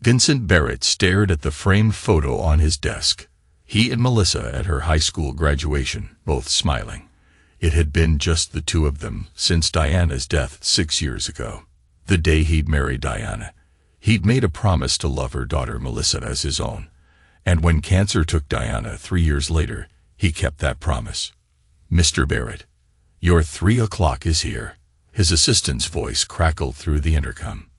Vincent Barrett stared at the framed photo on his desk. He and Melissa at her high school graduation, both smiling. It had been just the two of them since Diana's death 6 years ago. The day he'd married Diana, he'd made a promise to love her daughter Melissa as his own. And when cancer took Diana 3 years later, he kept that promise. "Mr. Barrett, your 3 o'clock is here." His assistant's voice crackled through the intercom.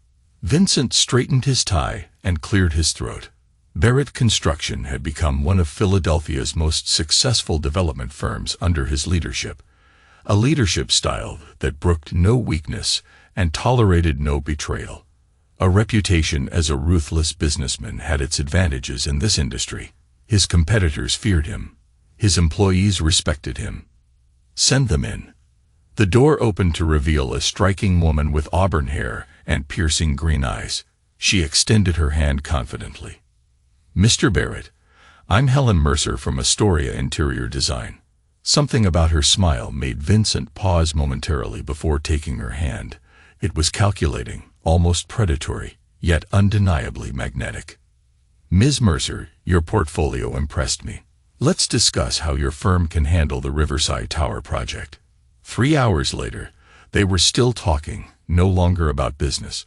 Vincent straightened his tie and cleared his throat. Barrett Construction had become one of Philadelphia's most successful development firms under his leadership, a leadership style that brooked no weakness and tolerated no betrayal. A reputation as a ruthless businessman had its advantages in this industry. His competitors feared him. His employees respected him. "Send them in." The door opened to reveal a striking woman with auburn hair and piercing green eyes. She extended her hand confidently. "Mr. Barrett, I'm Helen Mercer from Astoria Interior Design." Something about her smile made Vincent pause momentarily before taking her hand. It was calculating, almost predatory, yet undeniably magnetic. "Ms. Mercer, your portfolio impressed me. Let's discuss how your firm can handle the Riverside Tower project." 3 hours later, they were still talking, no longer about business.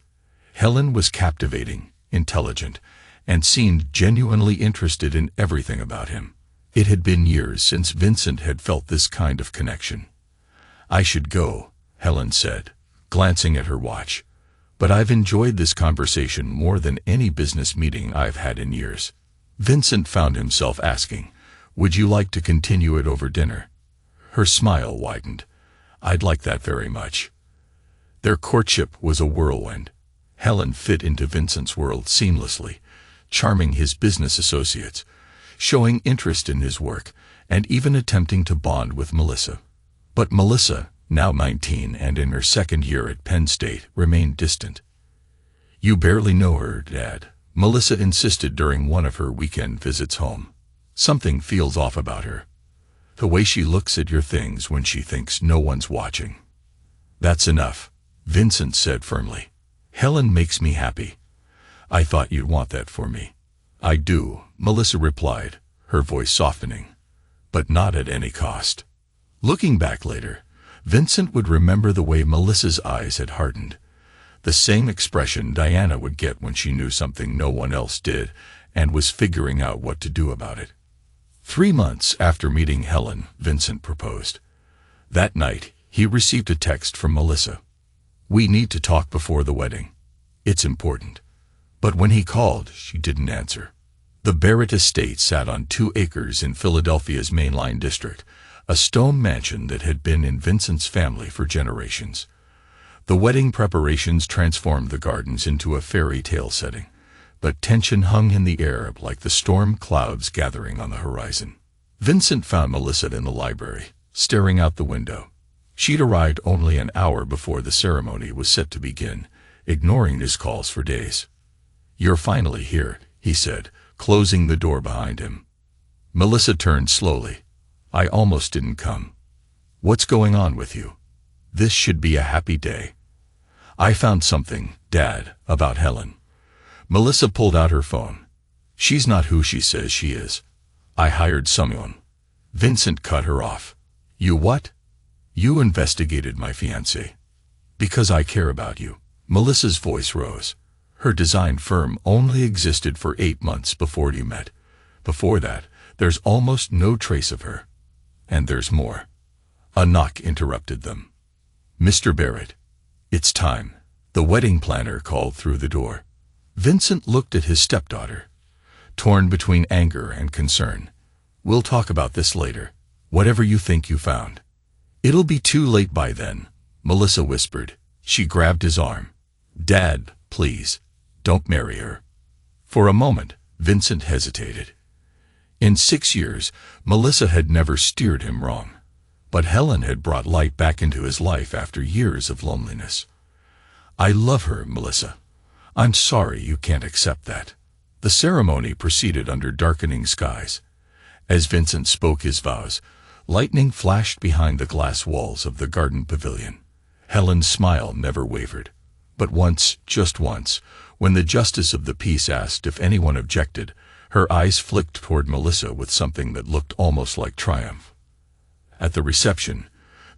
Helen was captivating, intelligent, and seemed genuinely interested in everything about him. It had been years since Vincent had felt this kind of connection. "I should go," Helen said, glancing at her watch. "But I've enjoyed this conversation more than any business meeting I've had in years." Vincent found himself asking, "Would you like to continue it over dinner?" Her smile widened. "I'd like that very much." Their courtship was a whirlwind. Helen fit into Vincent's world seamlessly, charming his business associates, showing interest in his work, and even attempting to bond with Melissa. But Melissa, now 19 and in her second year at Penn State, remained distant. "You barely know her, Dad," Melissa insisted during one of her weekend visits home. "Something feels off about her. The way she looks at your things when she thinks no one's watching." "That's enough," Vincent said firmly. "Helen makes me happy. I thought you'd want that for me." "I do," Melissa replied, her voice softening. "But not at any cost." Looking back later, Vincent would remember the way Melissa's eyes had hardened. The same expression Diana would get when she knew something no one else did and was figuring out what to do about it. 3 months after meeting Helen, Vincent proposed. That night, he received a text from Melissa. "We need to talk before the wedding. It's important." But when he called, she didn't answer. The Barrett estate sat on 2 acres in Philadelphia's mainline district, a stone mansion that had been in Vincent's family for generations. The wedding preparations transformed the gardens into a fairy tale setting, but tension hung in the air like the storm clouds gathering on the horizon. Vincent found Melissa in the library, staring out the window. She'd arrived only an hour before the ceremony was set to begin, ignoring his calls for days. "You're finally here," he said, closing the door behind him. Melissa turned slowly. "I almost didn't come. What's going on with you? This should be a happy day." "I found something, Dad, about Helen." Melissa pulled out her phone. "She's not who she says she is. I hired someone." Vincent cut her off. "You what?" "You investigated my fiancé." "Because I care about you." Melissa's voice rose. "Her design firm only existed for 8 months before you met. Before that, there's almost no trace of her. And there's more." A knock interrupted them. "Mr. Barrett, it's time." The wedding planner called through the door. Vincent looked at his stepdaughter, torn between anger and concern. "We'll talk about this later, whatever you think you found." "It'll be too late by then," Melissa whispered. She grabbed his arm. "Dad, please, don't marry her." For a moment, Vincent hesitated. In 6 years, Melissa had never steered him wrong. But Helen had brought light back into his life after years of loneliness. "I love her, Melissa. I'm sorry you can't accept that." The ceremony proceeded under darkening skies. As Vincent spoke his vows, lightning flashed behind the glass walls of the garden pavilion. Helen's smile never wavered. But once, just once, When the justice of the peace asked if anyone objected, her eyes flicked toward Melissa with something that looked almost like triumph. At the reception,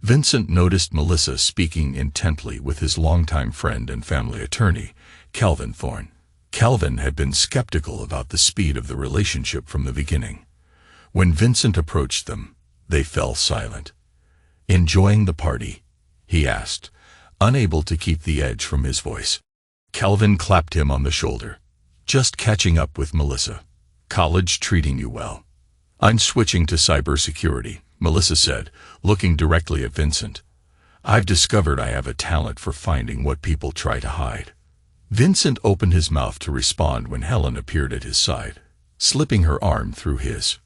Vincent noticed Melissa speaking intently with his longtime friend and family attorney, Calvin Thorne. Calvin had been skeptical about the speed of the relationship from the beginning. When Vincent approached them, they fell silent. "Enjoying the party?" he asked, unable to keep the edge from his voice. Calvin clapped him on the shoulder. "Just catching up with Melissa. College treating you well?" "I'm switching to cybersecurity," Melissa said, looking directly at Vincent. "I've discovered I have a talent for finding what people try to hide." Vincent opened his mouth to respond when Helen appeared at his side, slipping her arm through his.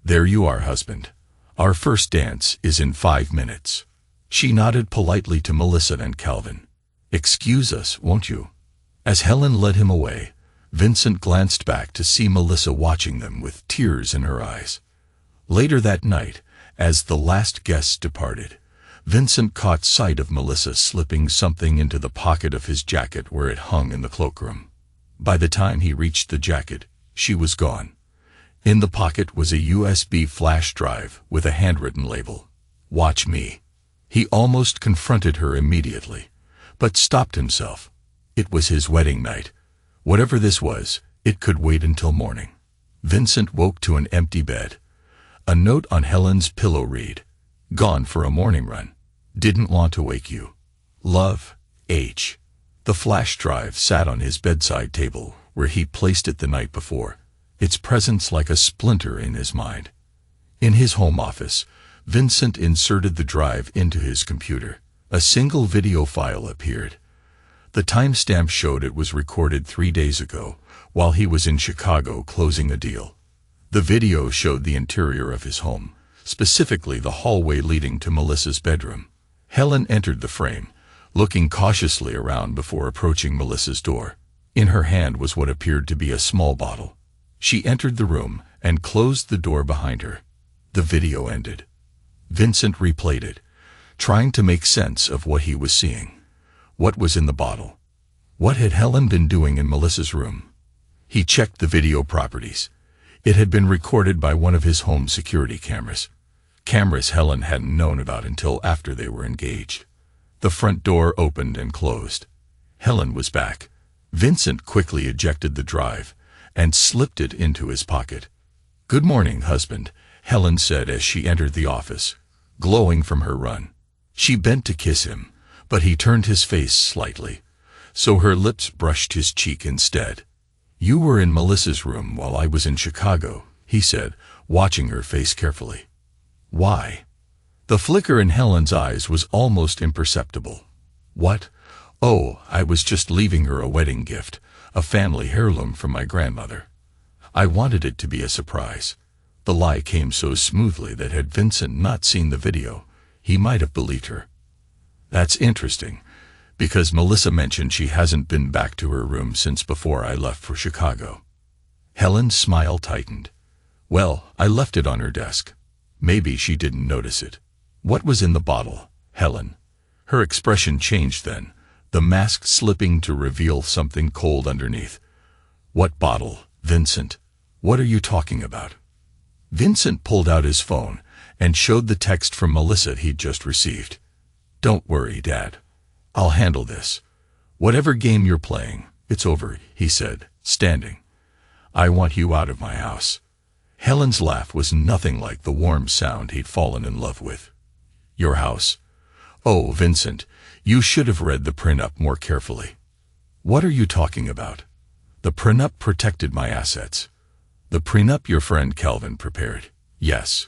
"There you are, husband. Our first dance is in 5 minutes. She nodded politely to Melissa and Calvin. "Excuse us, won't you?" As Helen led him away, Vincent glanced back to see Melissa watching them with tears in her eyes. Later that night, as the last guests departed, Vincent caught sight of Melissa slipping something into the pocket of his jacket where it hung in the cloakroom. By the time he reached the jacket, she was gone. In the pocket was a USB flash drive with a handwritten label, "Watch me." He almost confronted her immediately, but stopped himself. It was his wedding night. Whatever this was, it could wait until morning. Vincent woke to an empty bed. A note on Helen's pillow read, "Gone for a morning run. Didn't want to wake you. Love, H." The flash drive sat on his bedside table where he placed it the night before, its presence like a splinter in his mind. In his home office, Vincent inserted the drive into his computer. A single video file appeared. The timestamp showed it was recorded 3 days ago, while he was in Chicago closing a deal. The video showed the interior of his home, specifically the hallway leading to Melissa's bedroom. Helen entered the frame, looking cautiously around before approaching Melissa's door. In her hand was what appeared to be a small bottle. She entered the room and closed the door behind her. The video ended. Vincent replayed it, trying to make sense of what he was seeing. What was in the bottle? What had Helen been doing in Melissa's room? He checked the video properties. It had been recorded by one of his home security cameras. Cameras Helen hadn't known about until after they were engaged. The front door opened and closed. Helen was back. Vincent quickly ejected the drive and slipped it into his pocket. "Good morning, husband," Helen said as she entered the office, glowing from her run. She bent to kiss him, but he turned his face slightly, so her lips brushed his cheek instead. "You were in Melissa's room while I was in Chicago," he said, watching her face carefully. "Why?" The flicker in Helen's eyes was almost imperceptible. "What? Oh, I was just leaving her a wedding gift, a family heirloom from my grandmother. I wanted it to be a surprise." The lie came so smoothly that had Vincent not seen the video, he might have believed her. "That's interesting, because Melissa mentioned she hasn't been back to her room since before I left for Chicago." Helen's smile tightened. "Well, I left it on her desk. Maybe she didn't notice it." "What was in the bottle, Helen?" Her expression changed then, the mask slipping to reveal something cold underneath. "What bottle, Vincent? What are you talking about?" Vincent pulled out his phone and showed the text from Melissa he'd just received. "Don't worry, Dad. I'll handle this. Whatever game you're playing, it's over," he said, standing. "I want you out of my house." Helen's laugh was nothing like the warm sound he'd fallen in love with. "Your house? Oh, Vincent, you should have read the prenup more carefully." "What are you talking about?" "The prenup protected my assets." "The prenup your friend Calvin prepared?" "Yes.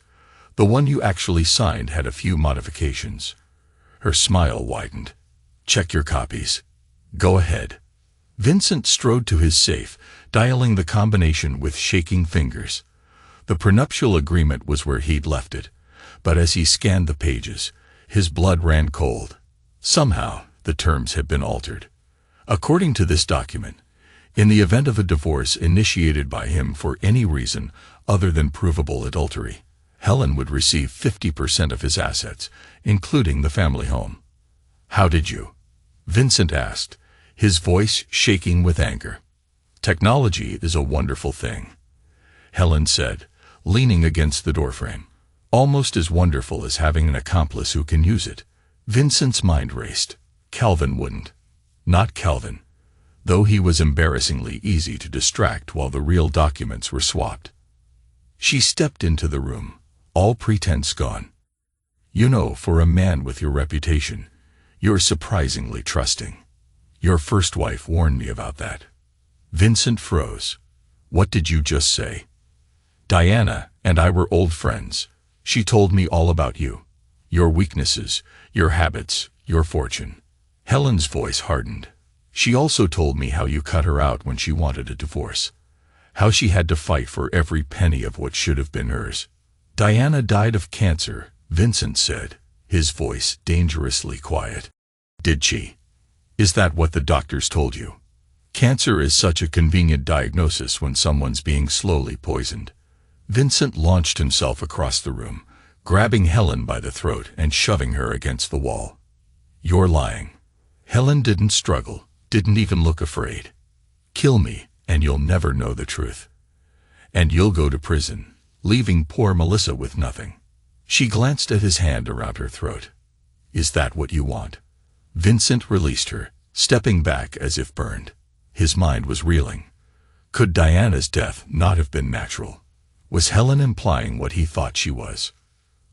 The one you actually signed had a few modifications." Her smile widened. "Check your copies." "Go ahead." Vincent strode to his safe, dialing the combination with shaking fingers. The prenuptial agreement was where he'd left it, but as he scanned the pages, his blood ran cold. Somehow, the terms had been altered. According to this document, in the event of a divorce initiated by him for any reason other than provable adultery, Helen would receive 50% of his assets, including the family home. "How did you?" Vincent asked, his voice shaking with anger. "Technology is a wonderful thing," Helen said, leaning against the doorframe. "Almost as wonderful as having an accomplice who can use it." Vincent's mind raced. Calvin wouldn't. Not Calvin, though he was embarrassingly easy to distract while the real documents were swapped. She stepped into the room, all pretense gone. "You know, for a man with your reputation, you're surprisingly trusting. Your first wife warned me about that." Vincent froze. "What did you just say?" "Diana and I were old friends. She told me all about you. Your weaknesses, your habits, your fortune." Helen's voice hardened. "She also told me how you cut her out when she wanted a divorce. How she had to fight for every penny of what should have been hers." "Diana died of cancer," Vincent said, his voice dangerously quiet. "Did she? Is that what the doctors told you?" Cancer is such a convenient diagnosis when someone's being slowly poisoned. Vincent launched himself across the room, grabbing Helen by the throat and shoving her against the wall. "You're lying." Helen didn't struggle, didn't even look afraid. "Kill me, and you'll never know the truth. And you'll go to prison, leaving poor Melissa with nothing." She glanced at his hand around her throat. "Is that what you want?" Vincent released her, stepping back as if burned. His mind was reeling. Could Diana's death not have been natural? Was Helen implying what he thought she was?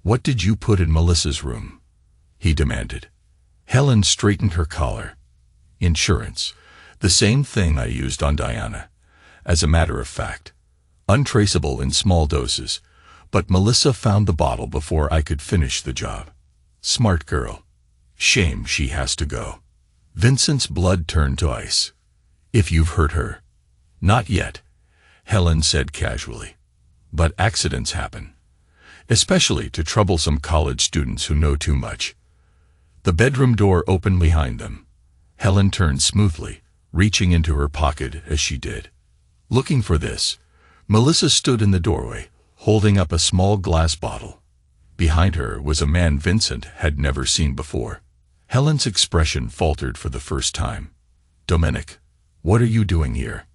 "What did you put in Melissa's room?" he demanded. Helen straightened her collar. "Insurance. The same thing I used on Diana. As a matter of fact. Untraceable in small doses, but Melissa found the bottle before I could finish the job. Smart girl. Shame she has to go." Vincent's blood turned to ice. "If you've hurt her." "Not yet," Helen said casually. "But accidents happen. Especially to troublesome college students who know too much." The bedroom door opened behind them. Helen turned smoothly, reaching into her pocket as she did. Looking for this, Melissa stood in the doorway, holding up a small glass bottle. Behind her was a man Vincent had never seen before. Helen's expression faltered for the first time. "Dominic, what are you doing here?"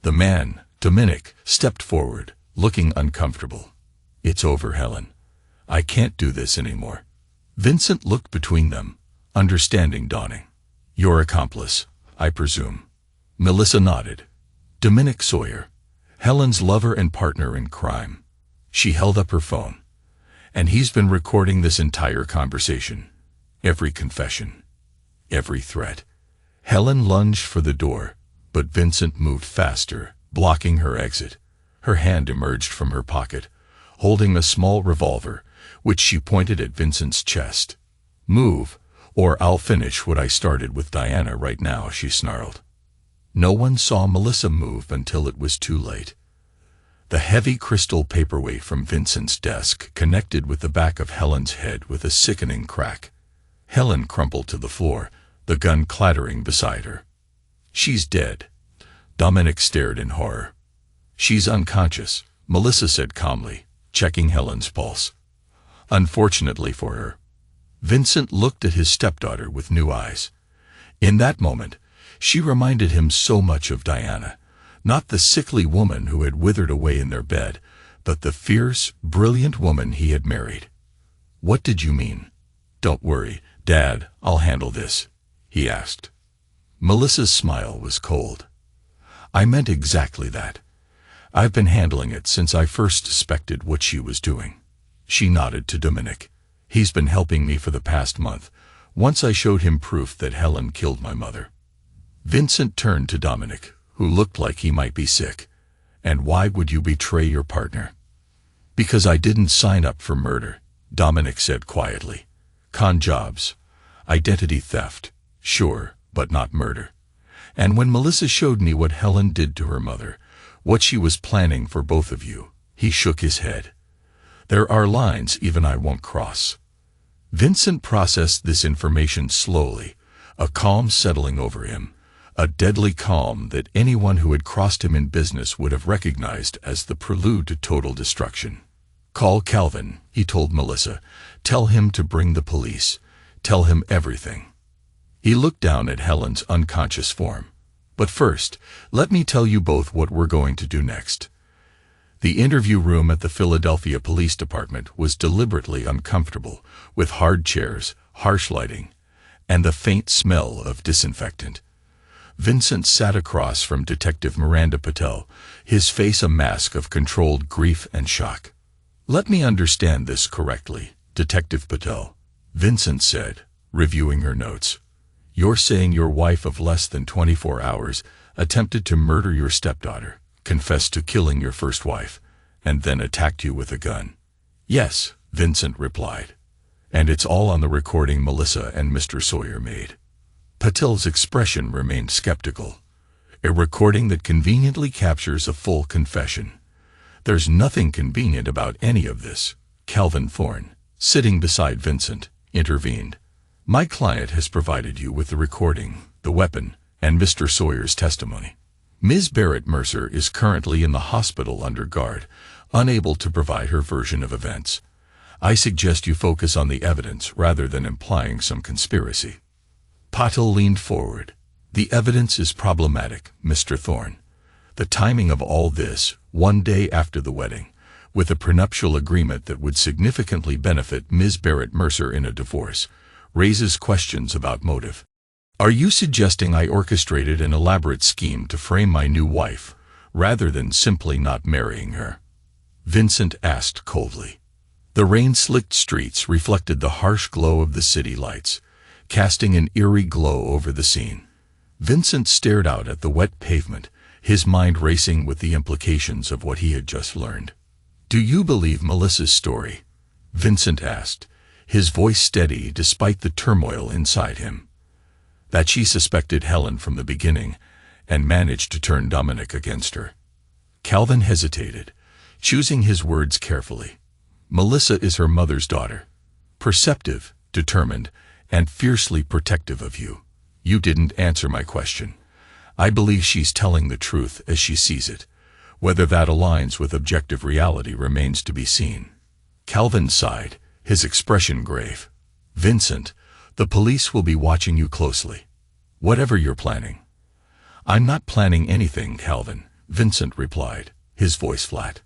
The man, Dominic, stepped forward, looking uncomfortable. "It's over, Helen. I can't do this anymore." Vincent looked between them, understanding dawning. "Your accomplice, I presume." Melissa nodded. "Dominic Sawyer, Helen's lover and partner in crime." She held up her phone. "And he's been recording this entire conversation. Every confession. Every threat." Helen lunged for the door, but Vincent moved faster, blocking her exit. Her hand emerged from her pocket, holding a small revolver, which she pointed at Vincent's chest. "Move, or I'll finish what I started with Diana right now," she snarled. No one saw Melissa move until it was too late. The heavy crystal paperweight from Vincent's desk connected with the back of Helen's head with a sickening crack. Helen crumpled to the floor, the gun clattering beside her. "She's dead." Dominic stared in horror. "She's unconscious," Melissa said calmly, checking Helen's pulse. "Unfortunately for her." Vincent looked at his stepdaughter with new eyes. In that moment, she reminded him so much of Diana, not the sickly woman who had withered away in their bed, but the fierce, brilliant woman he had married. "What did you mean?" "Don't worry, Dad, I'll handle this," he asked. Melissa's smile was cold. "I meant exactly that. I've been handling it since I first suspected what she was doing." She nodded to Dominic. "He's been helping me for the past month, once I showed him proof that Helen killed my mother." Vincent turned to Dominic, who looked like he might be sick. "And why would you betray your partner?" "Because I didn't sign up for murder," Dominic said quietly. "Con jobs. Identity theft. Sure, but not murder. And when Melissa showed me what Helen did to her mother, what she was planning for both of you," he shook his head. "There are lines even I won't cross." Vincent processed this information slowly, a calm settling over him, a deadly calm that anyone who had crossed him in business would have recognized as the prelude to total destruction. "Call Calvin," he told Melissa. "Tell him to bring the police. Tell him everything." He looked down at Helen's unconscious form. But first, let me tell you both what we're going to do next. The interview room at the Philadelphia Police Department was deliberately uncomfortable, with hard chairs, harsh lighting, and the faint smell of disinfectant. Vincent sat across from Detective Miranda Patel, his face a mask of controlled grief and shock. "Let me understand this correctly, Detective Patel," Vincent said, reviewing her notes. "You're saying your wife of less than 24 hours attempted to murder your stepdaughter, confessed to killing your first wife, and then attacked you with a gun." "Yes," Vincent replied. "And it's all on the recording Melissa and Mr. Sawyer made." Patel's expression remained skeptical. "A recording that conveniently captures a full confession. There's nothing convenient about any of this," Calvin Thorne, sitting beside Vincent, intervened. "My client has provided you with the recording, the weapon, and Mr. Sawyer's testimony. Ms. Barrett Mercer is currently in the hospital under guard, unable to provide her version of events. I suggest you focus on the evidence rather than implying some conspiracy." Patel leaned forward. "The evidence is problematic, Mr. Thorne. The timing of all this, one day after the wedding, with a prenuptial agreement that would significantly benefit Ms. Barrett Mercer in a divorce, raises questions about motive. Are you suggesting I orchestrated an elaborate scheme to frame my new wife, rather than simply not marrying her?" Vincent asked coldly. The rain-slicked streets reflected the harsh glow of the city lights, casting an eerie glow over the scene. Vincent stared out at the wet pavement, his mind racing with the implications of what he had just learned. "Do you believe Melissa's story?" Vincent asked, his voice steady despite the turmoil inside him. "That she suspected Helen from the beginning and managed to turn Dominic against her?" Calvin hesitated, choosing his words carefully. "Melissa is her mother's daughter. Perceptive, determined, and fiercely protective of you. You didn't answer my question. I believe she's telling the truth as she sees it. Whether that aligns with objective reality remains to be seen." Calvin sighed, his expression grave. "Vincent, the police will be watching you closely. Whatever you're planning." "I'm not planning anything, Calvin," Vincent replied, his voice flat.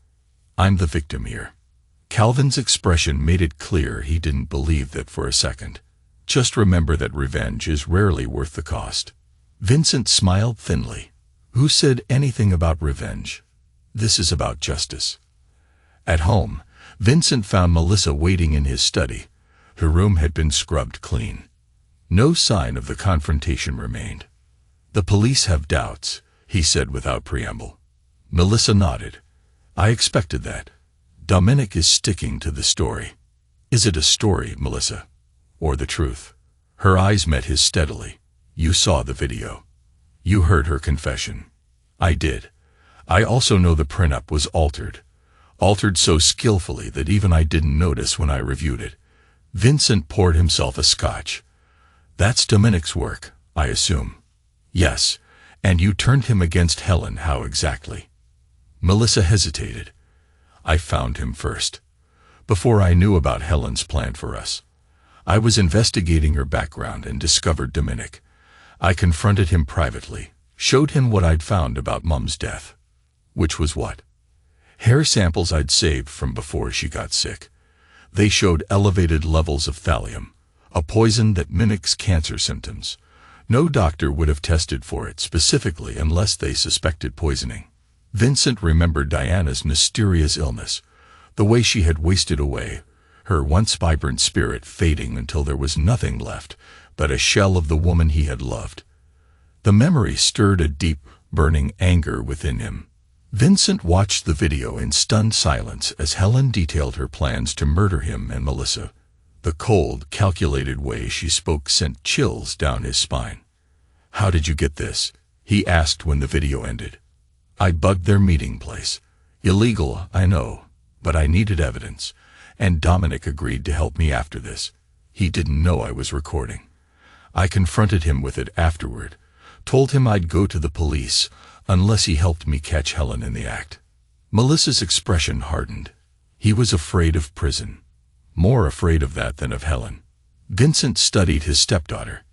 "I'm the victim here." Calvin's expression made it clear he didn't believe that for a second. "Just remember that revenge is rarely worth the cost." Vincent smiled thinly. "Who said anything about revenge? This is about justice." At home, Vincent found Melissa waiting in his study. Her room had been scrubbed clean. No sign of the confrontation remained. "The police have doubts," he said without preamble. Melissa nodded. "I expected that. Dominic is sticking to the story." "Is it a story, Melissa? Or the truth?" Her eyes met his steadily. "You saw the video. You heard her confession." "I did. I also know the prenup was altered. Altered so skillfully that even I didn't notice when I reviewed it." Vincent poured himself a scotch. "That's Dominic's work, I assume." "Yes. And you turned him against Helen. How exactly?" Melissa hesitated. "I found him first. Before I knew about Helen's plan for us. I was investigating her background and discovered Dominic. I confronted him privately, showed him what I'd found about Mum's death." "Which was what?" "Hair samples I'd saved from before she got sick. They showed elevated levels of thallium, a poison that mimics cancer symptoms. No doctor would have tested for it specifically unless they suspected poisoning." Vincent remembered Diana's mysterious illness, the way she had wasted away, her once vibrant spirit fading until there was nothing left but a shell of the woman he had loved. The memory stirred a deep, burning anger within him. Vincent watched the video in stunned silence as Helen detailed her plans to murder him and Melissa. The cold, calculated way she spoke sent chills down his spine. "How did you get this?" he asked when the video ended. "I bugged their meeting place. Illegal, I know, but I needed evidence, and Dominic agreed to help me after this. He didn't know I was recording. I confronted him with it afterward, told him I'd go to the police unless he helped me catch Helen in the act." Melissa's expression hardened. He was afraid of prison. More afraid of that than of Helen. Vincent studied his stepdaughter.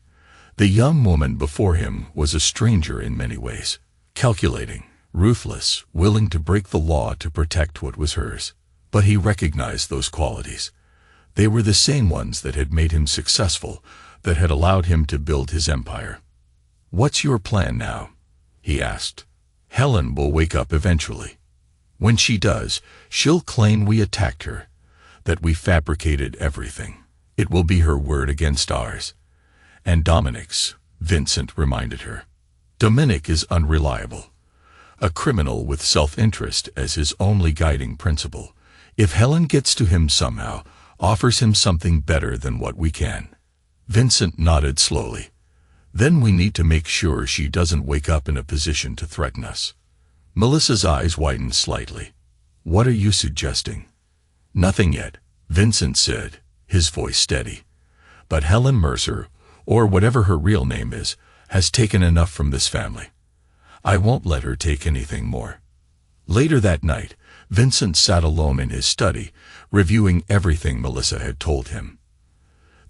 The young woman before him was a stranger in many ways, calculating, ruthless, willing to break the law to protect what was hers. But he recognized those qualities. They were the same ones that had made him successful, that had allowed him to build his empire. "What's your plan now?" he asked. "Helen will wake up eventually. When she does, she'll claim we attacked her, that we fabricated everything. It will be her word against ours." "And Dominic's," Vincent reminded her. "Dominic is unreliable. A criminal with self-interest as his only guiding principle. If Helen gets to him somehow, offers him something better than what we can." Vincent nodded slowly. "Then we need to make sure she doesn't wake up in a position to threaten us." Melissa's eyes widened slightly. "What are you suggesting?" "Nothing yet," Vincent said, his voice steady. "But Helen Mercer, or whatever her real name is, has taken enough from this family. I won't let her take anything more." Later that night, Vincent sat alone in his study, reviewing everything Melissa had told him.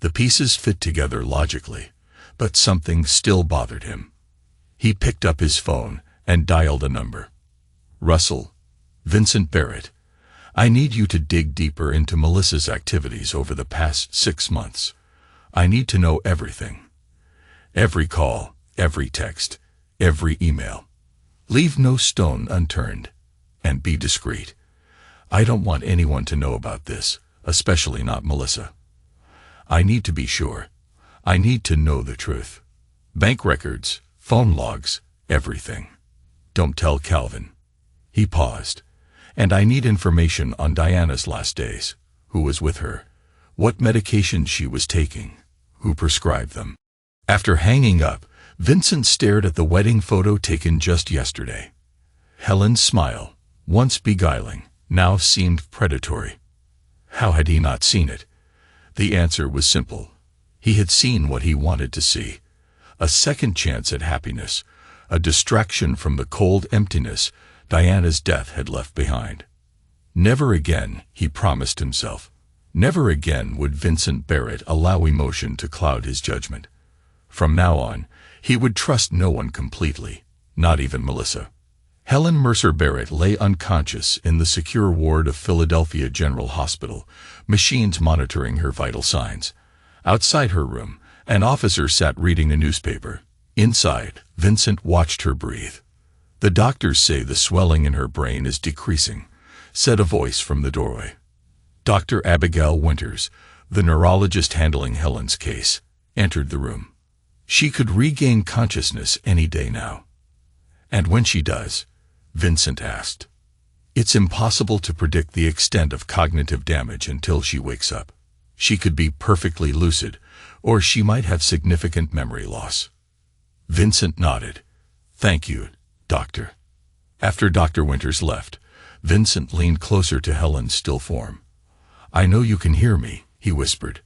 The pieces fit together logically, but something still bothered him. He picked up his phone and dialed a number. "Russell, Vincent Barrett, I need you to dig deeper into Melissa's activities over the past 6 months. I need to know everything. Every call, every text, every email. Leave no stone unturned, and be discreet. I don't want anyone to know about this, especially not Melissa. I need to be sure. I need to know the truth. Bank records, phone logs, everything. Don't tell Calvin." He paused. "And I need information on Diana's last days. Who was with her? What medications she was taking? Who prescribed them?" After hanging up, Vincent stared at the wedding photo taken just yesterday. Helen's smile, once beguiling, now seemed predatory. How had he not seen it? The answer was simple. He had seen what he wanted to see. A second chance at happiness, a distraction from the cold emptiness Diana's death had left behind. Never again, he promised himself. Never again would Vincent Barrett allow emotion to cloud his judgment. From now on, he would trust no one completely, not even Melissa. Helen Mercer Barrett lay unconscious in the secure ward of Philadelphia General Hospital, machines monitoring her vital signs. Outside her room, an officer sat reading a newspaper. Inside, Vincent watched her breathe. "The doctors say the swelling in her brain is decreasing," said a voice from the doorway. Dr. Abigail Winters, the neurologist handling Helen's case, entered the room. "She could regain consciousness any day now." "And when she does?" Vincent asked. "It's impossible to predict the extent of cognitive damage until she wakes up. She could be perfectly lucid, or she might have significant memory loss." Vincent nodded. "Thank you, Doctor." After Dr. Winters left, Vincent leaned closer to Helen's still form. "I know you can hear me," he whispered.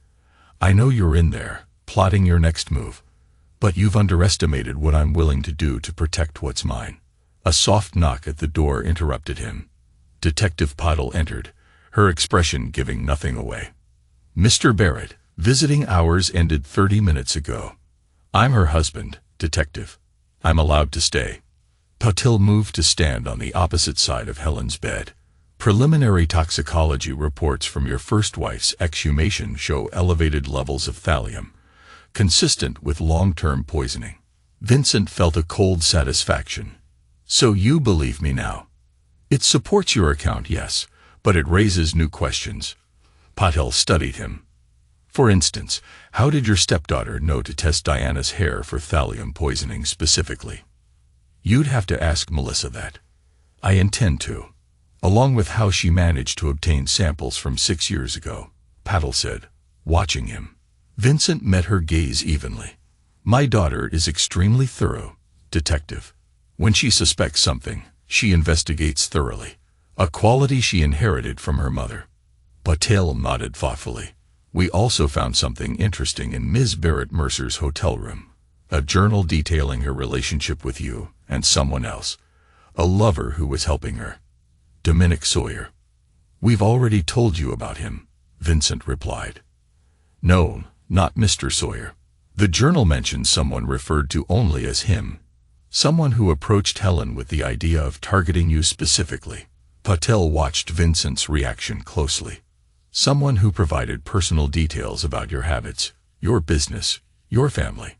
"I know you're in there, plotting your next move. But you've underestimated what I'm willing to do to protect what's mine." A soft knock at the door interrupted him. Detective Pottle entered, her expression giving nothing away. "Mr. Barrett, visiting hours ended 30 minutes ago. I'm her husband, Detective. I'm allowed to stay." Patil moved to stand on the opposite side of Helen's bed. "Preliminary toxicology reports from your first wife's exhumation show elevated levels of thallium, consistent with long-term poisoning." Vincent felt a cold satisfaction. "So you believe me now?" "It supports your account, yes, but it raises new questions." Patil studied him. "For instance, how did your stepdaughter know to test Diana's hair for thallium poisoning specifically?" "You'd have to ask Melissa that." "I intend to. Along with how she managed to obtain samples from 6 years ago," Patil said, watching him. Vincent met her gaze evenly. "My daughter is extremely thorough, Detective. When she suspects something, she investigates thoroughly, a quality she inherited from her mother." Patil nodded thoughtfully. "We also found something interesting in Ms. Barrett Mercer's hotel room. A journal detailing her relationship with you and someone else, a lover who was helping her. Dominic Sawyer." "We've already told you about him," Vincent replied. "No, not Mr. Sawyer. The journal mentioned someone referred to only as him. Someone who approached Helen with the idea of targeting you specifically. Patel watched Vincent's reaction closely. Someone who provided personal details about your habits, your business, your family.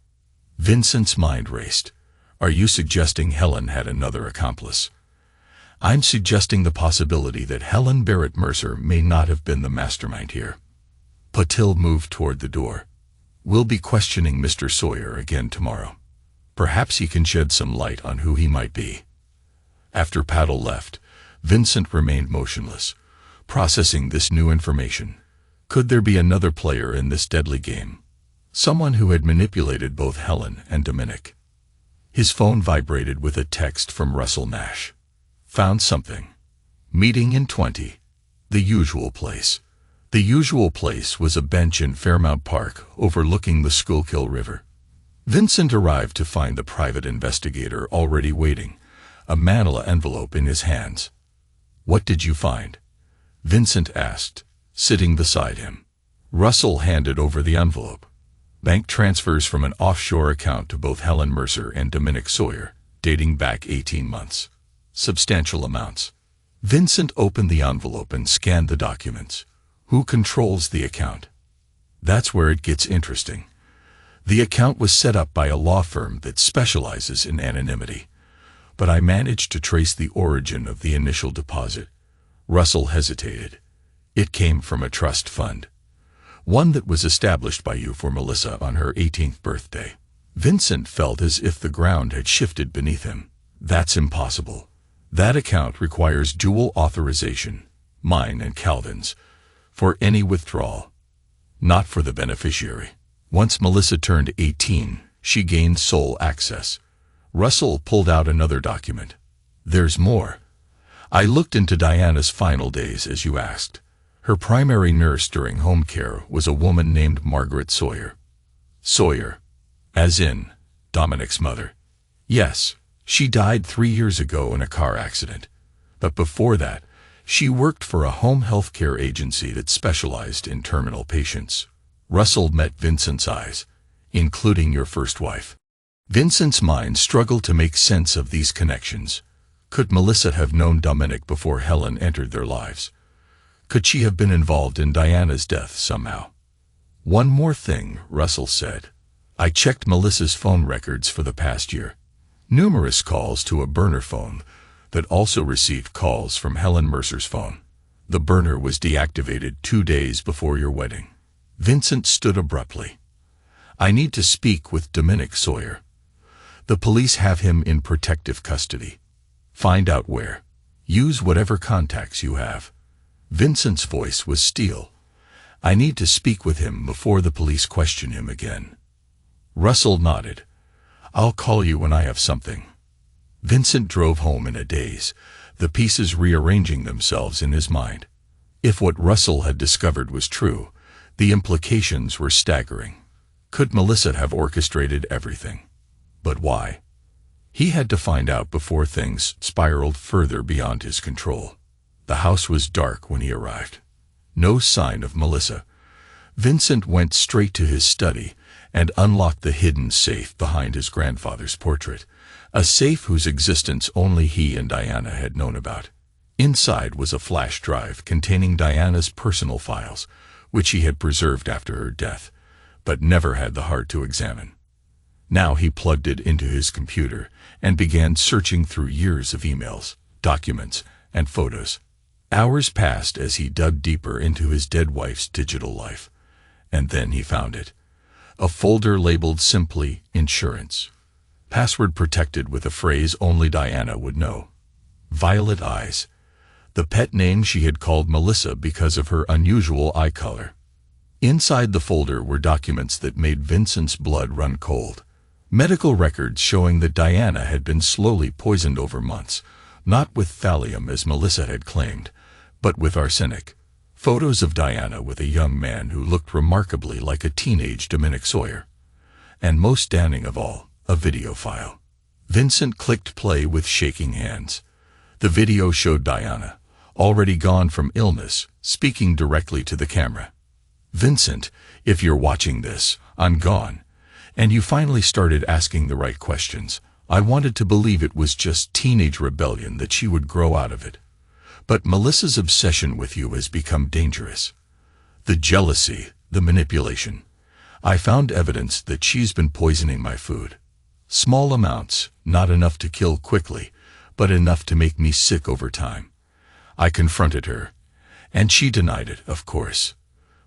Vincent's mind raced. Are you suggesting Helen had another accomplice? I'm suggesting the possibility that Helen Barrett Mercer may not have been the mastermind here. Patil moved toward the door. We'll be questioning Mr. Sawyer again tomorrow. Perhaps he can shed some light on who he might be. After Patil left, Vincent remained motionless, processing this new information. Could there be another player in this deadly game? Someone who had manipulated both Helen and Dominic. His phone vibrated with a text from Russell Nash. Found something. Meeting in 20. The usual place. The usual place was a bench in Fairmount Park overlooking the Schuylkill River. Vincent arrived to find the private investigator already waiting, a manila envelope in his hands. What did you find? Vincent asked, sitting beside him. Russell handed over the envelope. Bank transfers from an offshore account to both Helen Mercer and Dominic Sawyer, dating back 18 months. Substantial amounts. Vincent opened the envelope and scanned the documents. Who controls the account? That's where it gets interesting. The account was set up by a law firm that specializes in anonymity, but I managed to trace the origin of the initial deposit. Russell hesitated. It came from a trust fund. One that was established by you for Melissa on her 18th birthday. Vincent felt as if the ground had shifted beneath him. That's impossible. That account requires dual authorization, mine and Calvin's, for any withdrawal, not for the beneficiary. Once Melissa turned 18, she gained sole access. Russell pulled out another document. There's more. I looked into Diana's final days as you asked. Her primary nurse during home care was a woman named Margaret Sawyer. Sawyer, as in Dominic's mother. Yes, she died 3 years ago in a car accident. But before that, she worked for a home health care agency that specialized in terminal patients. Russell met Vincent's eyes, including your first wife. Vincent's mind struggled to make sense of these connections. Could Melissa have known Dominic before Helen entered their lives? Could she have been involved in Diana's death somehow? One more thing, Russell said. I checked Melissa's phone records for the past year. Numerous calls to a burner phone that also received calls from Helen Mercer's phone. The burner was deactivated 2 days before your wedding. Vincent stood abruptly. I need to speak with Dominic Sawyer. The police have him in protective custody. Find out where. Use whatever contacts you have. Vincent's voice was steel. I need to speak with him before the police question him again. Russell nodded. I'll call you when I have something. Vincent drove home in a daze, the pieces rearranging themselves in his mind. If what Russell had discovered was true, the implications were staggering. Could Melissa have orchestrated everything? But why? He had to find out before things spiraled further beyond his control. The house was dark when he arrived. No sign of Melissa. Vincent went straight to his study and unlocked the hidden safe behind his grandfather's portrait, a safe whose existence only he and Diana had known about. Inside was a flash drive containing Diana's personal files, which he had preserved after her death, but never had the heart to examine. Now he plugged it into his computer and began searching through years of emails, documents, and photos. Hours passed as he dug deeper into his dead wife's digital life, and then he found it. A folder labeled simply Insurance. Password protected with a phrase only Diana would know. Violet Eyes, the pet name she had called Melissa because of her unusual eye color. Inside the folder were documents that made Vincent's blood run cold. Medical records showing that Diana had been slowly poisoned over months, not with thallium as Melissa had claimed, but with arsenic. Photos of Diana with a young man who looked remarkably like a teenage Dominic Sawyer. And most damning of all, a video file. Vincent clicked play with shaking hands. The video showed Diana, already gone from illness, speaking directly to the camera. Vincent, if you're watching this, I'm gone. And you finally started asking the right questions. I wanted to believe it was just teenage rebellion, that she would grow out of it. But Melissa's obsession with you has become dangerous. The jealousy, the manipulation. I found evidence that she's been poisoning my food. Small amounts, not enough to kill quickly, but enough to make me sick over time. I confronted her, and she denied it, of course.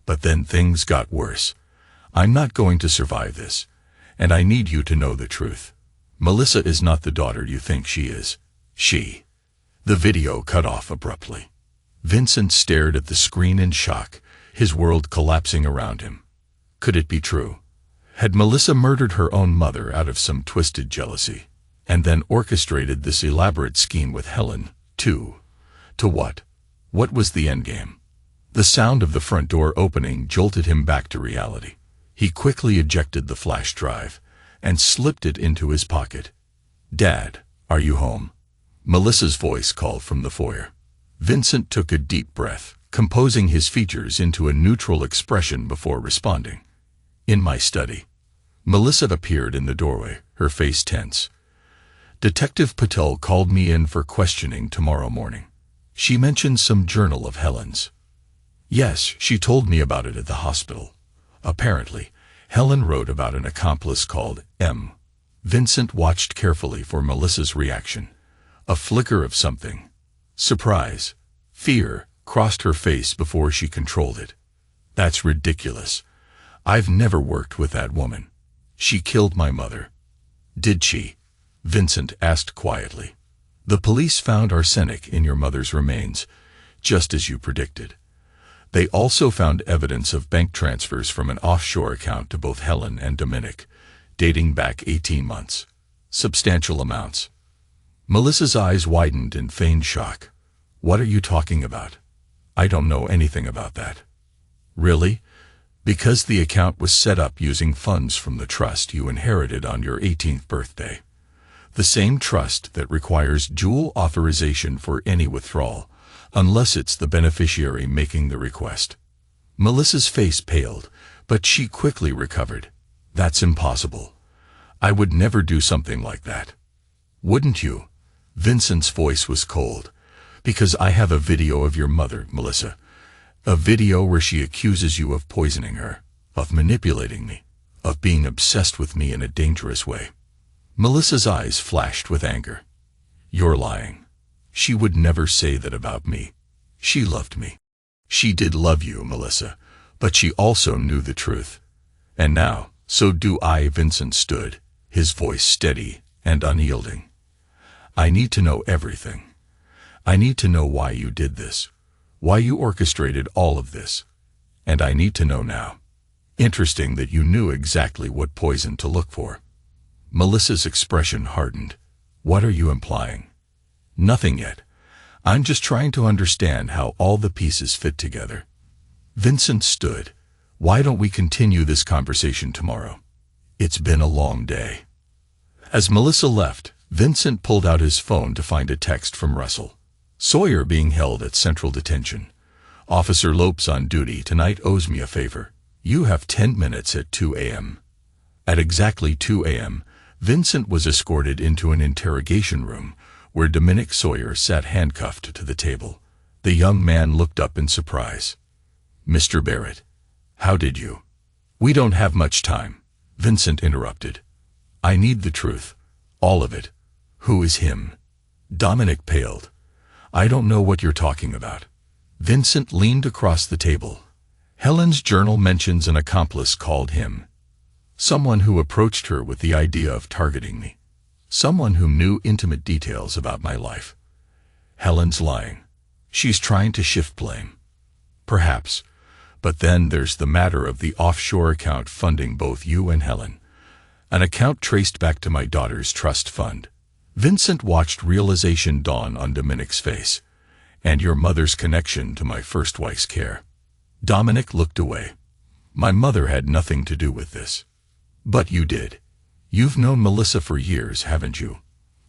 But then things got worse. I'm not going to survive this, and I need you to know the truth. Melissa is not the daughter you think she is. The video cut off abruptly. Vincent stared at the screen in shock, his world collapsing around him. Could it be true? Had Melissa murdered her own mother out of some twisted jealousy, and then orchestrated this elaborate scheme with Helen, too? To what? What was the endgame? The sound of the front door opening jolted him back to reality. He quickly ejected the flash drive and slipped it into his pocket. "Dad, are you home?" Melissa's voice called from the foyer. Vincent took a deep breath, composing his features into a neutral expression before responding. "In my study." Melissa appeared in the doorway, her face tense. "Detective Patel called me in for questioning tomorrow morning. She mentioned some journal of Helen's." "Yes, she told me about it at the hospital. Apparently, Helen wrote about an accomplice called M." Vincent watched carefully for Melissa's reaction. A flicker of something. Surprise, fear, crossed her face before she controlled it. "That's ridiculous. I've never worked with that woman. She killed my mother." "Did she?" Vincent asked quietly. "The police found arsenic in your mother's remains, just as you predicted. They also found evidence of bank transfers from an offshore account to both Helen and Dominic, dating back 18 months. Substantial amounts." Melissa's eyes widened in feigned shock. "What are you talking about? I don't know anything about that." "Really? Because the account was set up using funds from the trust you inherited on your 18th birthday. The same trust that requires dual authorization for any withdrawal, unless it's the beneficiary making the request." Melissa's face paled, but she quickly recovered. "That's impossible. I would never do something like that." "Wouldn't you?" Vincent's voice was cold. "Because I have a video of your mother, Melissa. A video where she accuses you of poisoning her, of manipulating me, of being obsessed with me in a dangerous way." Melissa's eyes flashed with anger. "You're lying. She would never say that about me. She loved me." "She did love you, Melissa, but she also knew the truth. And now, so do I." Vincent stood, his voice steady and unyielding. "I need to know everything. I need to know why you did this, why you orchestrated all of this. And I need to know now." "Interesting that you knew exactly what poison to look for." Melissa's expression hardened. "What are you implying?" "Nothing yet. I'm just trying to understand how all the pieces fit together." Vincent stood. "Why don't we continue this conversation tomorrow? It's been a long day." As Melissa left, Vincent pulled out his phone to find a text from Russell. "Sawyer being held at Central Detention. Officer Lopes on duty tonight owes me a favor. You have 10 minutes at 2 a.m. At exactly 2 a.m., Vincent was escorted into an interrogation room where Dominic Sawyer sat handcuffed to the table. The young man looked up in surprise. "Mr. Barrett, how did you—" "We don't have much time," Vincent interrupted. "I need the truth. All of it." "Who is him?" Dominic paled. "I don't know what you're talking about." Vincent leaned across the table. "Helen's journal mentions an accomplice called him. Someone who approached her with the idea of targeting me. Someone who knew intimate details about my life. Helen's lying. She's trying to shift blame. Perhaps. But then there's the matter of the offshore account funding both you and Helen. An account traced back to my daughter's trust fund." Vincent watched realization dawn on Dominic's face. "And your mother's connection to my first wife's care." Dominic looked away. "My mother had nothing to do with this." "But you did. You've known Melissa for years, haven't you?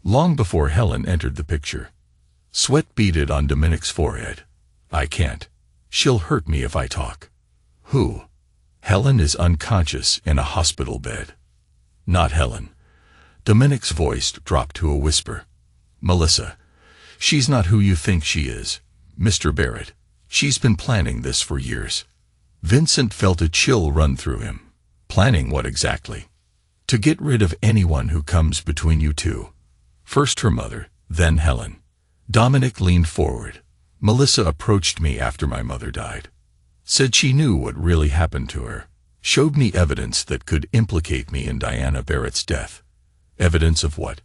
Long before Helen entered the picture." Sweat beaded on Dominic's forehead. "I can't. She'll hurt me if I talk." "Who?" "Helen is unconscious in a hospital bed." Not Helen. Dominic's voice dropped to a whisper. Melissa. She's not who you think she is, Mr. Barrett. She's been planning this for years. Vincent felt a chill run through him. Planning what exactly? To get rid of anyone who comes between you two. First her mother, then Helen. Dominic leaned forward. Melissa approached me after my mother died. Said she knew what really happened to her. Showed me evidence that could implicate me in Diana Barrett's death. Evidence of what?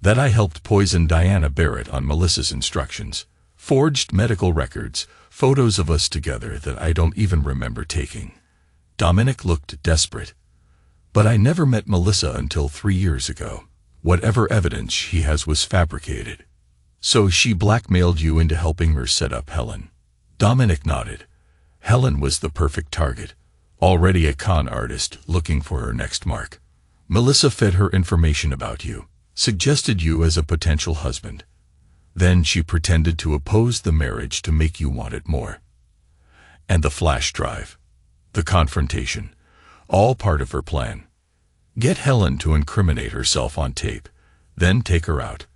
That I helped poison Diana Barrett on Melissa's instructions. Forged medical records, photos of us together that I don't even remember taking. Dominic looked desperate. But I never met Melissa until 3 years ago. Whatever evidence she has was fabricated. So she blackmailed you into helping her set up Helen. Dominic nodded. Helen was the perfect target. Already a con artist looking for her next mark. Melissa fed her information about you. Suggested you as a potential husband. Then she pretended to oppose the marriage to make you want it more. And the flash drive. The confrontation. All part of her plan. Get Helen to incriminate herself on tape. Then take her out.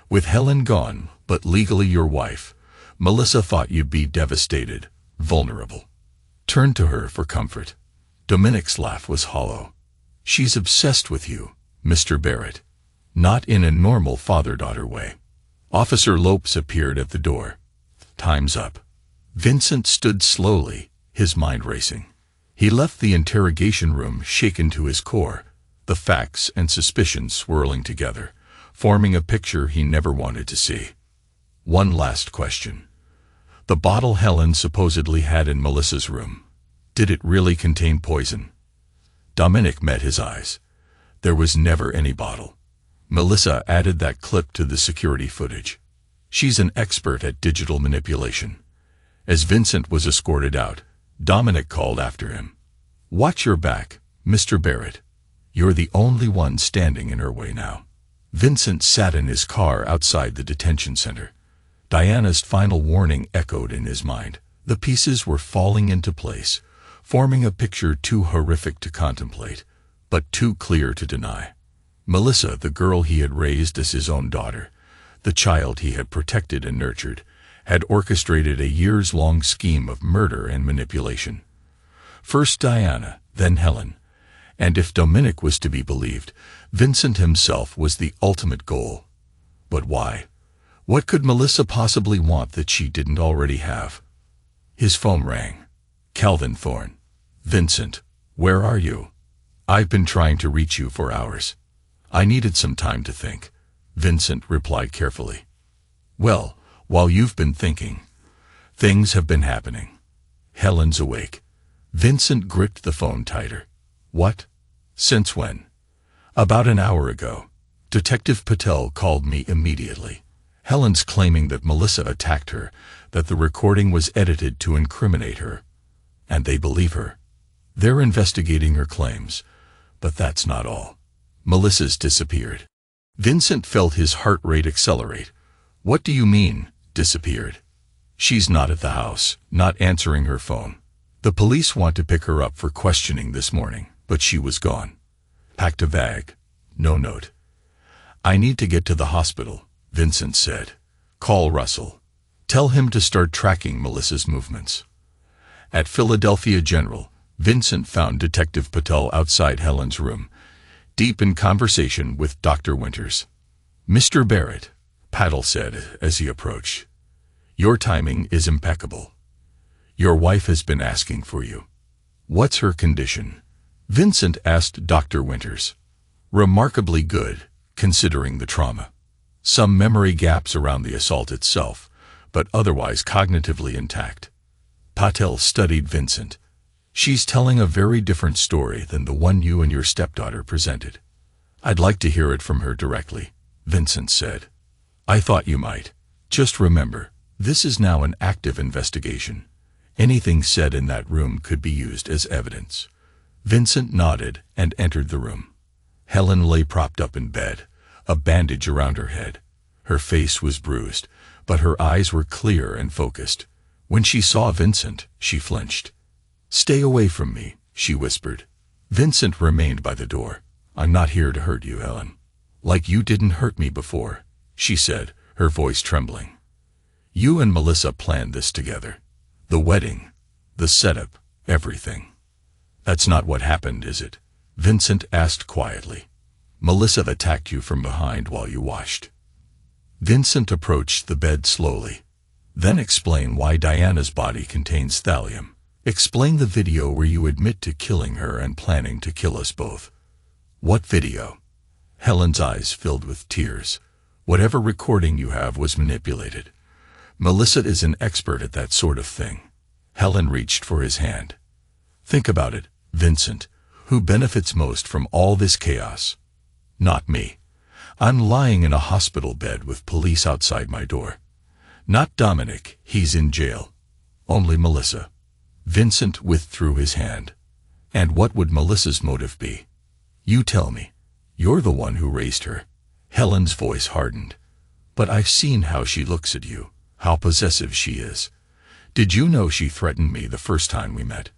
With Helen gone, but legally your wife, Melissa thought you'd be devastated, vulnerable. Turn to her for comfort. Dominic's laugh was hollow. She's obsessed with you, Mr. Barrett. Not in a normal father-daughter way. Officer Lopes appeared at the door. Time's up. Vincent stood slowly, his mind racing. He left the interrogation room shaken to his core, the facts and suspicions swirling together, forming a picture he never wanted to see. One last question. The bottle Helen supposedly had in Melissa's room. Did it really contain poison? Dominic met his eyes. There was never any bottle. Melissa added that clip to the security footage. She's an expert at digital manipulation. As Vincent was escorted out, Dominic called after him. Watch your back, Mr. Barrett. You're the only one standing in her way now. Vincent sat in his car outside the detention center. Diana's final warning echoed in his mind. The pieces were falling into place, forming a picture too horrific to contemplate, but too clear to deny. Melissa, the girl he had raised as his own daughter, the child he had protected and nurtured, had orchestrated a years-long scheme of murder and manipulation. First Diana, then Helen. And if Dominic was to be believed, Vincent himself was the ultimate goal. But why? What could Melissa possibly want that she didn't already have? His phone rang. Calvin Thorne. Vincent, where are you? I've been trying to reach you for hours. I needed some time to think. Vincent replied carefully. Well, while you've been thinking, things have been happening. Helen's awake. Vincent gripped the phone tighter. What? Since when? About an hour ago. Detective Patel called me immediately. Helen's claiming that Melissa attacked her, that the recording was edited to incriminate her. And they believe her. They're investigating her claims. But that's not all. Melissa's disappeared. Vincent felt his heart rate accelerate. What do you mean, disappeared? She's not at the house, not answering her phone. The police want to pick her up for questioning this morning, but she was gone. Packed a bag. No note. I need to get to the hospital, Vincent said. Call Russell. Tell him to start tracking Melissa's movements. At Philadelphia General, Vincent found Detective Patel outside Helen's room, deep in conversation with Dr. Winters. Mr. Barrett, Patel said as he approached. Your timing is impeccable. Your wife has been asking for you. What's her condition? Vincent asked Dr. Winters. Remarkably good, considering the trauma. Some memory gaps around the assault itself, but otherwise cognitively intact. Patel studied Vincent. She's telling a very different story than the one you and your stepdaughter presented. I'd like to hear it from her directly, Vincent said. I thought you might. Just remember, this is now an active investigation. Anything said in that room could be used as evidence. Vincent nodded and entered the room. Helen lay propped up in bed, a bandage around her head. Her face was bruised, but her eyes were clear and focused. When she saw Vincent, she flinched. Stay away from me, she whispered. Vincent remained by the door. I'm not here to hurt you, Helen. Like you didn't hurt me before, she said, her voice trembling. You and Melissa planned this together. The wedding, the setup, everything. That's not what happened, is it? Vincent asked quietly. Melissa attacked you from behind while you washed. Vincent approached the bed slowly. Then explain why Diana's body contains thallium. Explain the video where you admit to killing her and planning to kill us both. What video? Helen's eyes filled with tears. Whatever recording you have was manipulated. Melissa is an expert at that sort of thing. Helen reached for his hand. Think about it, Vincent. Who benefits most from all this chaos? Not me. I'm lying in a hospital bed with police outside my door. Not Dominic, he's in jail. Only Melissa. Vincent withdrew his hand. And what would Melissa's motive be? You tell me. You're the one who raised her. Helen's voice hardened. But I've seen how she looks at you, how possessive she is. Did you know she threatened me the first time we met?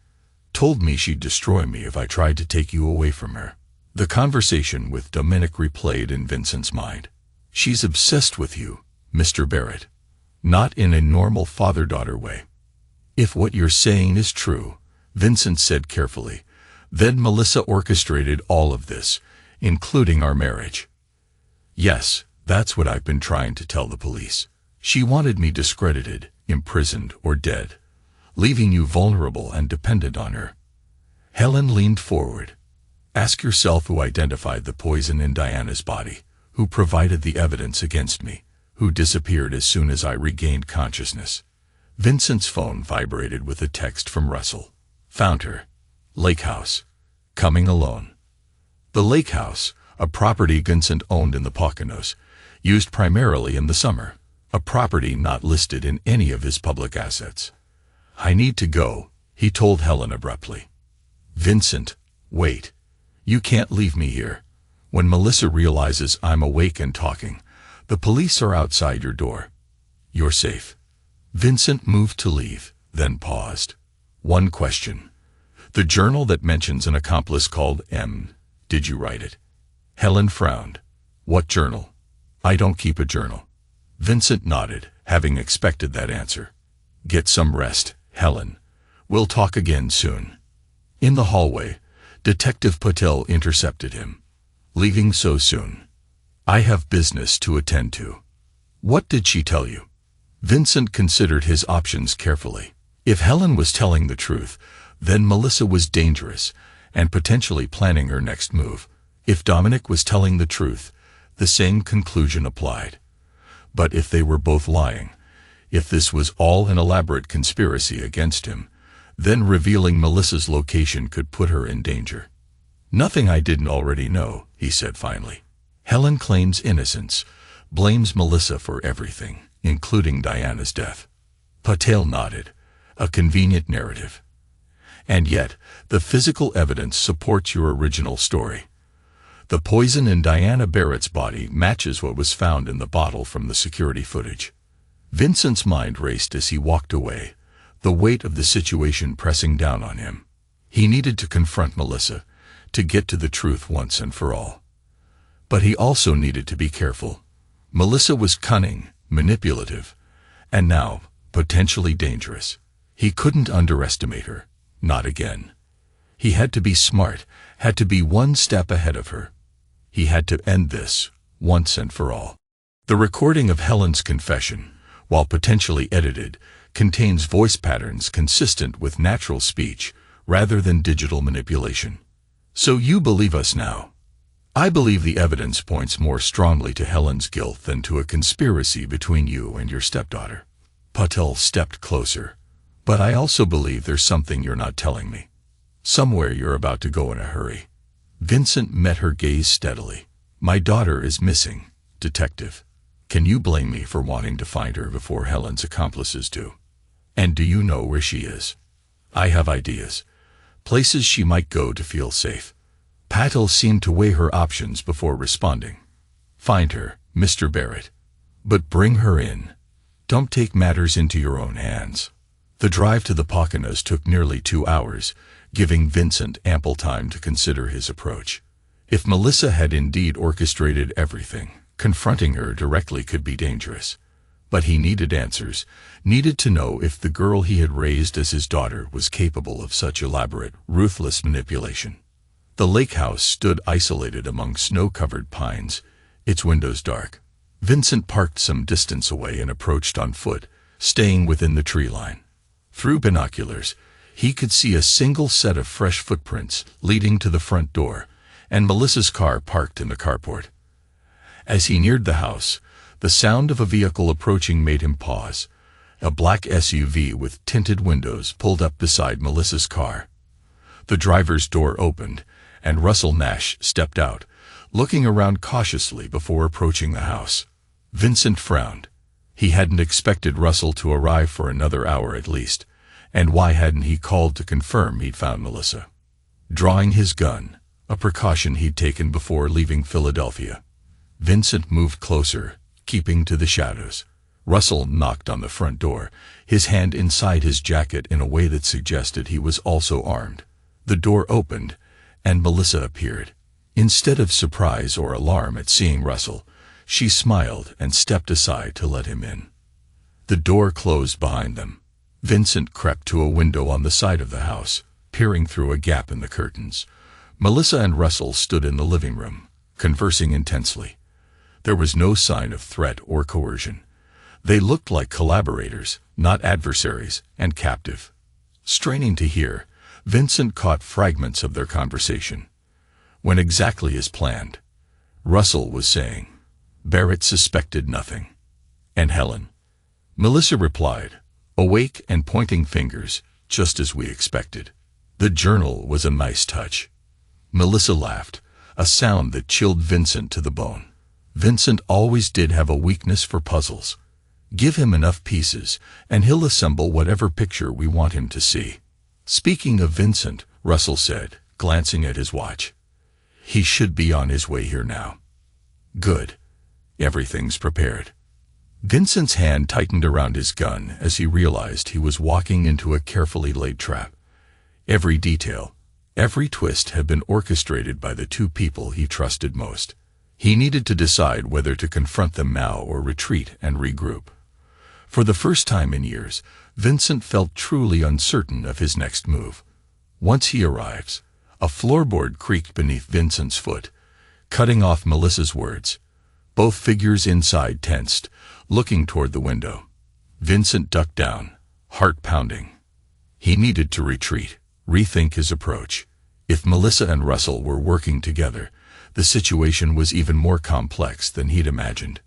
Told me she'd destroy me if I tried to take you away from her. The conversation with Dominic replayed in Vincent's mind. She's obsessed with you, Mr. Barrett. Not in a normal father-daughter way. If what you're saying is true, Vincent said carefully, then Melissa orchestrated all of this, including our marriage. Yes, that's what I've been trying to tell the police. She wanted me discredited, imprisoned, or dead, leaving you vulnerable and dependent on her. Helen leaned forward. Ask yourself who identified the poison in Diana's body, who provided the evidence against me, who disappeared as soon as I regained consciousness. Vincent's phone vibrated with a text from Russell. Found her. Lake House. Coming alone. The Lake House, a property Vincent owned in the Poconos, used primarily in the summer, a property not listed in any of his public assets. I need to go, he told Helen abruptly. Vincent, wait. You can't leave me here. When Melissa realizes I'm awake and talking, the police are outside your door. You're safe. Vincent moved to leave, then paused. One question. The journal that mentions an accomplice called M. Did you write it? Helen frowned. What journal? I don't keep a journal. Vincent nodded, having expected that answer. Get some rest, Helen. We'll talk again soon. In the hallway, Detective Patel intercepted him. Leaving so soon? I have business to attend to. What did she tell you? Vincent considered his options carefully. If Helen was telling the truth, then Melissa was dangerous and potentially planning her next move. If Dominic was telling the truth, the same conclusion applied. But if they were both lying, if this was all an elaborate conspiracy against him, then revealing Melissa's location could put her in danger. Nothing I didn't already know, he said finally. Helen claims innocence, blames Melissa for everything, including Diana's death. Patel nodded. A convenient narrative. And yet, the physical evidence supports your original story. The poison in Diana Barrett's body matches what was found in the bottle from the security footage. Vincent's mind raced as he walked away, the weight of the situation pressing down on him. He needed to confront Melissa, to get to the truth once and for all. But he also needed to be careful. Melissa was cunning, manipulative, and now potentially dangerous. He couldn't underestimate her, not again. He had to be smart, had to be one step ahead of her. He had to end this, once and for all. The recording of Helen's confession, while potentially edited, contains voice patterns consistent with natural speech rather than digital manipulation. So you believe us now? I believe the evidence points more strongly to Helen's guilt than to a conspiracy between you and your stepdaughter. Patel stepped closer. But I also believe there's something you're not telling me. Somewhere you're about to go in a hurry. Vincent met her gaze steadily. My daughter is missing, Detective. Can you blame me for wanting to find her before Helen's accomplices do? And do you know where she is? I have ideas. Places she might go to feel safe. Patel seemed to weigh her options before responding. Find her, Mr. Barrett. But bring her in. Don't take matters into your own hands. The drive to the Poconos took nearly 2 hours, giving Vincent ample time to consider his approach. If Melissa had indeed orchestrated everything, confronting her directly could be dangerous. But he needed answers, needed to know if the girl he had raised as his daughter was capable of such elaborate, ruthless manipulation. The lake house stood isolated among snow-covered pines, its windows dark. Vincent parked some distance away and approached on foot, staying within the tree line. Through binoculars, he could see a single set of fresh footprints leading to the front door, and Melissa's car parked in the carport. As he neared the house, the sound of a vehicle approaching made him pause. A black SUV with tinted windows pulled up beside Melissa's car. The driver's door opened, and Russell Nash stepped out, looking around cautiously before approaching the house. Vincent frowned. He hadn't expected Russell to arrive for another hour at least, and why hadn't he called to confirm he'd found Melissa? Drawing his gun, a precaution he'd taken before leaving Philadelphia, Vincent moved closer, keeping to the shadows. Russell knocked on the front door, his hand inside his jacket in a way that suggested he was also armed. The door opened, and Melissa appeared. Instead of surprise or alarm at seeing Russell, she smiled and stepped aside to let him in. The door closed behind them. Vincent crept to a window on the side of the house, peering through a gap in the curtains. Melissa and Russell stood in the living room, conversing intensely. There was no sign of threat or coercion. They looked like collaborators, not adversaries, and captive. Straining to hear, Vincent caught fragments of their conversation. When exactly as planned, Russell was saying, "Barrett suspected nothing." And Helen? Melissa replied, awake and pointing fingers, just as we expected. The journal was a nice touch. Melissa laughed, a sound that chilled Vincent to the bone. Vincent always did have a weakness for puzzles. Give him enough pieces, and he'll assemble whatever picture we want him to see. Speaking of Vincent, Russell said, glancing at his watch. He should be on his way here now. Good. Everything's prepared. Vincent's hand tightened around his gun as he realized he was walking into a carefully laid trap. Every detail, every twist had been orchestrated by the two people he trusted most. He needed to decide whether to confront them now or retreat and regroup. For the first time in years, Vincent felt truly uncertain of his next move. Once he arrives, a floorboard creaked beneath Vincent's foot, cutting off Melissa's words. Both figures inside tensed, looking toward the window. Vincent ducked down, heart pounding. He needed to retreat, rethink his approach. If Melissa and Russell were working together, the situation was even more complex than he'd imagined.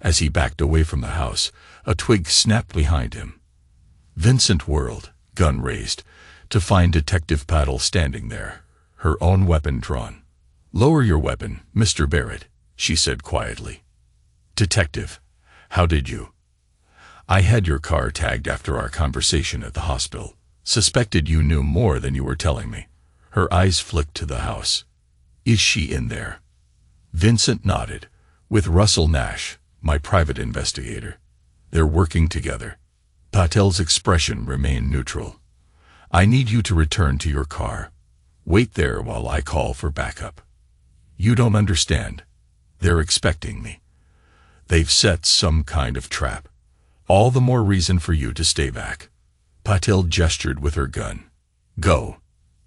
As he backed away from the house, a twig snapped behind him. Vincent whirled, gun raised, to find Detective Paddle standing there, her own weapon drawn. "Lower your weapon, Mr. Barrett," she said quietly. "Detective, how did you?" "I had your car tagged after our conversation at the hospital. Suspected you knew more than you were telling me." Her eyes flicked to the house. "Is she in there?" Vincent nodded. "With Russell Nash, my private investigator. They're working together." Patel's expression remained neutral. "I need you to return to your car. Wait there while I call for backup." "You don't understand. They're expecting me. They've set some kind of trap. All the more reason for you to stay back." Patel gestured with her gun. "Go.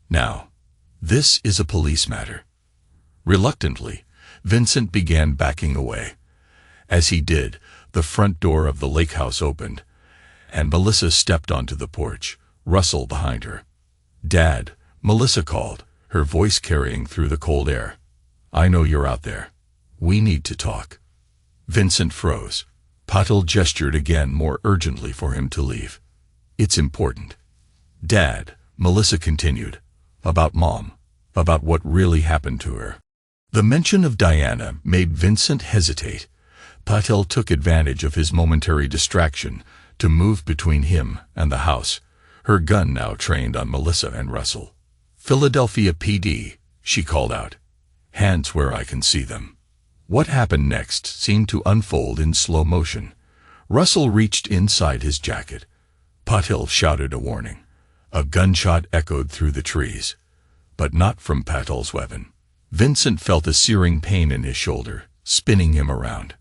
Now. This is a police matter." Reluctantly, Vincent began backing away. As he did, the front door of the lake house opened, and Melissa stepped onto the porch, Russell behind her. "Dad," Melissa called, her voice carrying through the cold air. "I know you're out there. We need to talk." Vincent froze. Patel gestured again more urgently for him to leave. "It's important." "Dad," Melissa continued, "about Mom, about what really happened to her." The mention of Diana made Vincent hesitate. Patel took advantage of his momentary distraction to move between him and the house, her gun now trained on Melissa and Russell. "Philadelphia PD," she called out. "Hands where I can see them." What happened next seemed to unfold in slow motion. Russell reached inside his jacket. Patel shouted a warning. A gunshot echoed through the trees, but not from Patel's weapon. Vincent felt a searing pain in his shoulder, spinning him around.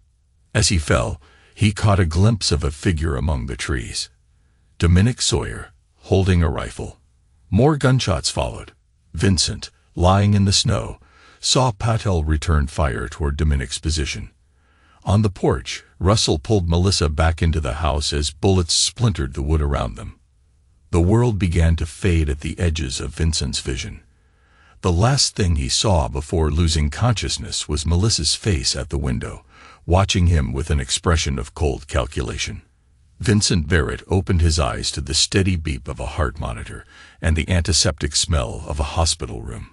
As he fell, he caught a glimpse of a figure among the trees. Dominic Sawyer, holding a rifle. More gunshots followed. Vincent, lying in the snow, saw Patel return fire toward Dominic's position. On the porch, Russell pulled Melissa back into the house as bullets splintered the wood around them. The world began to fade at the edges of Vincent's vision. The last thing he saw before losing consciousness was Melissa's face at the window, watching him with an expression of cold calculation. Vincent Barrett opened his eyes to the steady beep of a heart monitor and the antiseptic smell of a hospital room.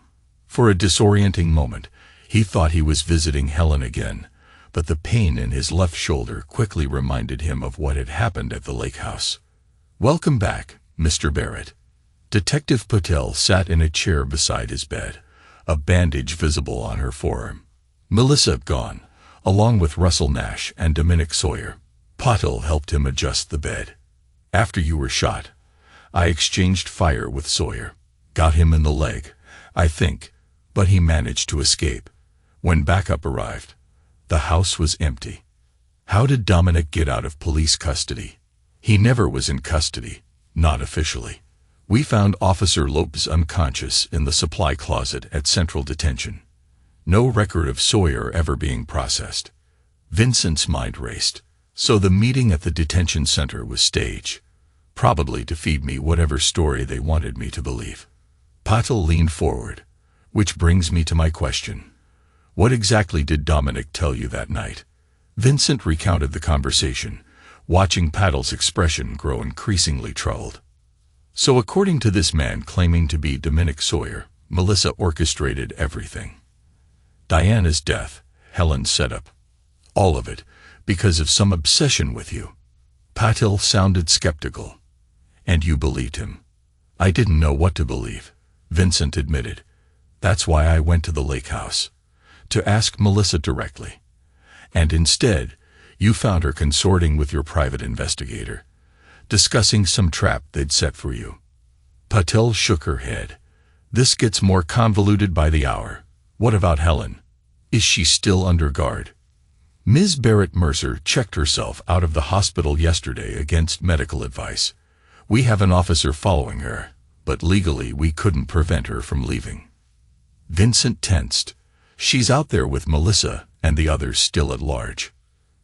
For a disorienting moment, he thought he was visiting Helen again, but the pain in his left shoulder quickly reminded him of what had happened at the lake house. "Welcome back, Mr. Barrett." Detective Patel sat in a chair beside his bed, a bandage visible on her forearm. Melissa gone, along with Russell Nash and Dominic Sawyer. Patel helped him adjust the bed. "After you were shot, I exchanged fire with Sawyer. Got him in the leg, I think, but he managed to escape. When backup arrived, the house was empty." "How did Dominic get out of police custody?" "He never was in custody, not officially. We found Officer Lopez unconscious in the supply closet at Central Detention. No record of Sawyer ever being processed." Vincent's mind raced. So the meeting at the detention center was staged, probably to feed me whatever story they wanted me to believe. Patel leaned forward, which brings me to my question. What exactly did Dominic tell you that night? Vincent recounted the conversation, watching Patel's expression grow increasingly troubled. So according to this man claiming to be Dominic Sawyer, Melissa orchestrated everything. Diana's death, Helen's setup. All of it, because of some obsession with you. Patel sounded skeptical. And you believed him. I didn't know what to believe, Vincent admitted. That's why I went to the lake house, to ask Melissa directly. And instead, you found her consorting with your private investigator, discussing some trap they'd set for you. Patel shook her head. This gets more convoluted by the hour. What about Helen? Is she still under guard? Ms. Barrett Mercer checked herself out of the hospital yesterday against medical advice. We have an officer following her, but legally we couldn't prevent her from leaving. Vincent tensed. She's out there with Melissa and the others still at large.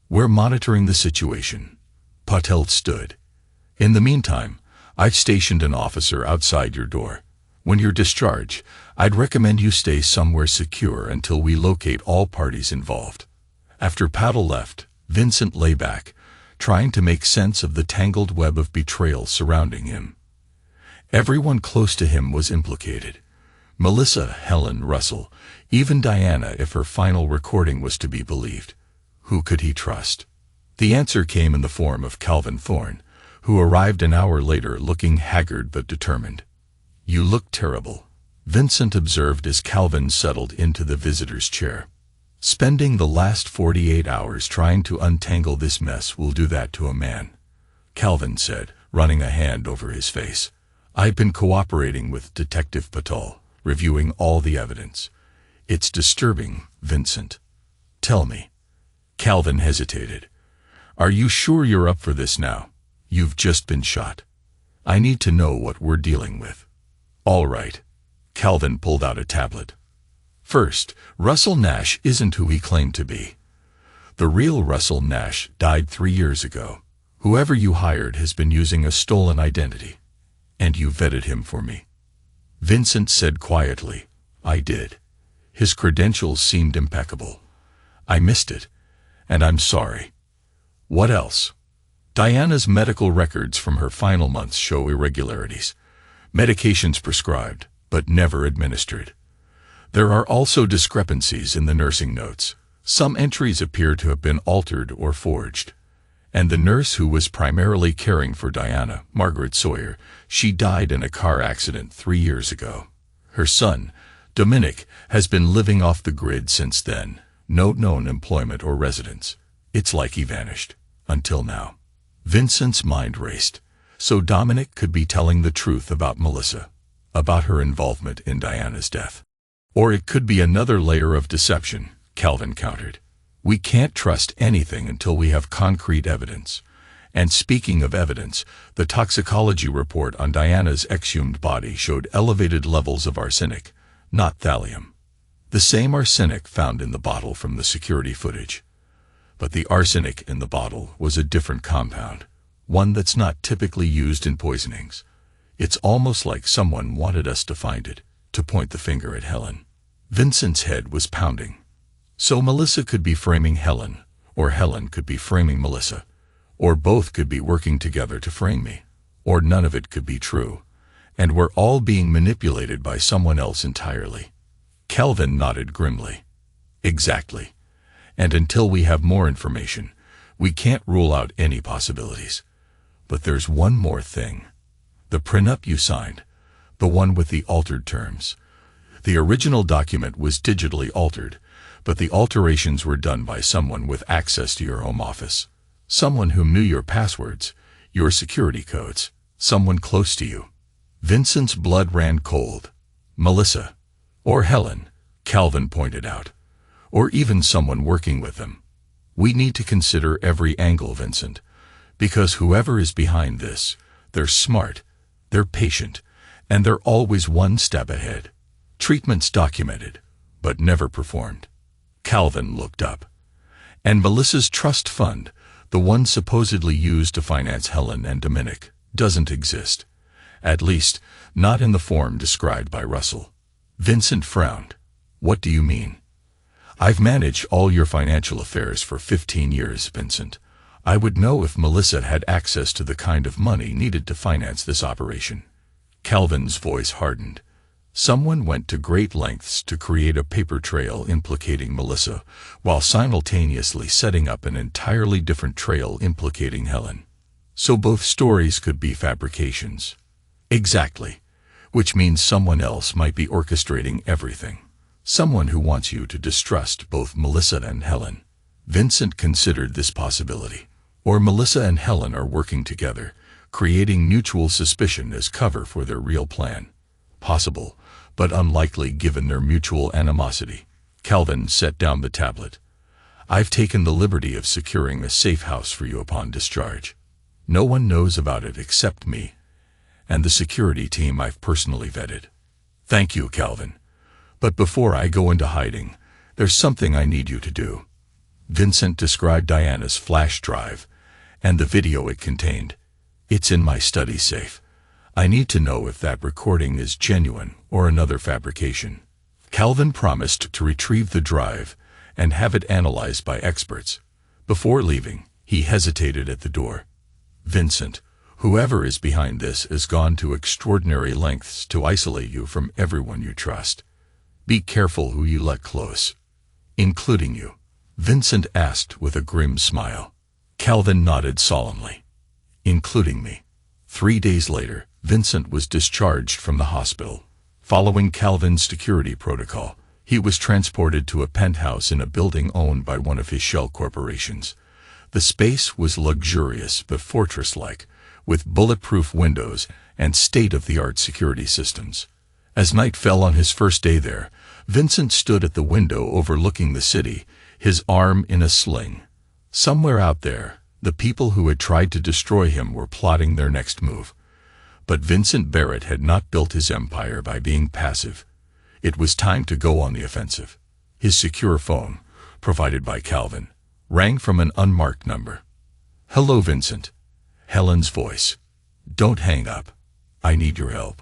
We're monitoring the situation. Patel stood. In the meantime, I've stationed an officer outside your door. When you're discharged, I'd recommend you stay somewhere secure until we locate all parties involved. After Patel left, Vincent lay back, trying to make sense of the tangled web of betrayal surrounding him. Everyone close to him was implicated. Melissa, Helen, Russell, even Diana if her final recording was to be believed. Who could he trust? The answer came in the form of Calvin Thorne, who arrived an hour later looking haggard but determined. You look terrible, Vincent observed as Calvin settled into the visitor's chair. Spending the last 48 hours trying to untangle this mess will do that to a man, Calvin said, running a hand over his face. I've been cooperating with Detective Patel, reviewing all the evidence. It's disturbing, Vincent. Tell me. Calvin hesitated. Are you sure you're up for this now? You've just been shot. I need to know what we're dealing with. All right. Calvin pulled out a tablet. First, Russell Nash isn't who he claimed to be. The real Russell Nash died 3 years ago. Whoever you hired has been using a stolen identity. And you vetted him for me. Vincent said quietly, I did. His credentials seemed impeccable. I missed it, and I'm sorry. What else? Diana's medical records from her final months show irregularities. Medications prescribed, but never administered. There are also discrepancies in the nursing notes. Some entries appear to have been altered or forged. And the nurse who was primarily caring for Diana, Margaret Sawyer, she died in a car accident 3 years ago. Her son, Dominic, has been living off the grid since then. No known employment or residence. It's like he vanished. Until now. Vincent's mind raced. So Dominic could be telling the truth about Melissa, about her involvement in Diana's death. Or it could be another layer of deception, Calvin countered. We can't trust anything until we have concrete evidence. And speaking of evidence, the toxicology report on Diana's exhumed body showed elevated levels of arsenic, not thallium. The same arsenic found in the bottle from the security footage. But the arsenic in the bottle was a different compound, one that's not typically used in poisonings. It's almost like someone wanted us to find it, to point the finger at Helen. Vincent's head was pounding. So Melissa could be framing Helen, or Helen could be framing Melissa, or both could be working together to frame me, or none of it could be true, and we're all being manipulated by someone else entirely. Calvin nodded grimly. Exactly. And until we have more information, we can't rule out any possibilities. But there's one more thing. The prenup you signed, the one with the altered terms. The original document was digitally altered, but the alterations were done by someone with access to your home office. Someone who knew your passwords, your security codes, someone close to you. Vincent's blood ran cold. Melissa. Or Helen, Calvin pointed out. Or even someone working with them. We need to consider every angle, Vincent, because whoever is behind this, they're smart, they're patient, and they're always one step ahead. Treatments documented, but never performed. Calvin looked up. And Melissa's trust fund, the one supposedly used to finance Helen and Dominic, doesn't exist. At least, not in the form described by Russell. Vincent frowned. What do you mean? I've managed all your financial affairs for 15 years, Vincent. I would know if Melissa had access to the kind of money needed to finance this operation. Calvin's voice hardened. Someone went to great lengths to create a paper trail implicating Melissa, while simultaneously setting up an entirely different trail implicating Helen. So both stories could be fabrications. Exactly. Which means someone else might be orchestrating everything. Someone who wants you to distrust both Melissa and Helen. Vincent considered this possibility. Or Melissa and Helen are working together, creating mutual suspicion as cover for their real plan. Possible, but unlikely given their mutual animosity. Calvin set down the tablet. I've taken the liberty of securing a safe house for you upon discharge. No one knows about it except me, and the security team I've personally vetted. Thank you, Calvin. But before I go into hiding, there's something I need you to do. Vincent described Diana's flash drive, and the video it contained. It's in my study safe. I need to know if that recording is genuine or another fabrication. Calvin promised to retrieve the drive and have it analyzed by experts. Before leaving, he hesitated at the door. Vincent, whoever is behind this has gone to extraordinary lengths to isolate you from everyone you trust. Be careful who you let close. Including you. Vincent asked with a grim smile. Calvin nodded solemnly. Including me. 3 days later, Vincent was discharged from the hospital. Following Calvin's security protocol, he was transported to a penthouse in a building owned by one of his shell corporations. The space was luxurious but fortress-like, with bulletproof windows and state-of-the-art security systems. As night fell on his first day there, Vincent stood at the window overlooking the city, his arm in a sling. Somewhere out there, the people who had tried to destroy him were plotting their next move. But Vincent Barrett had not built his empire by being passive. It was time to go on the offensive. His secure phone, provided by Calvin, rang from an unmarked number. Hello, Vincent. Helen's voice. Don't hang up. I need your help.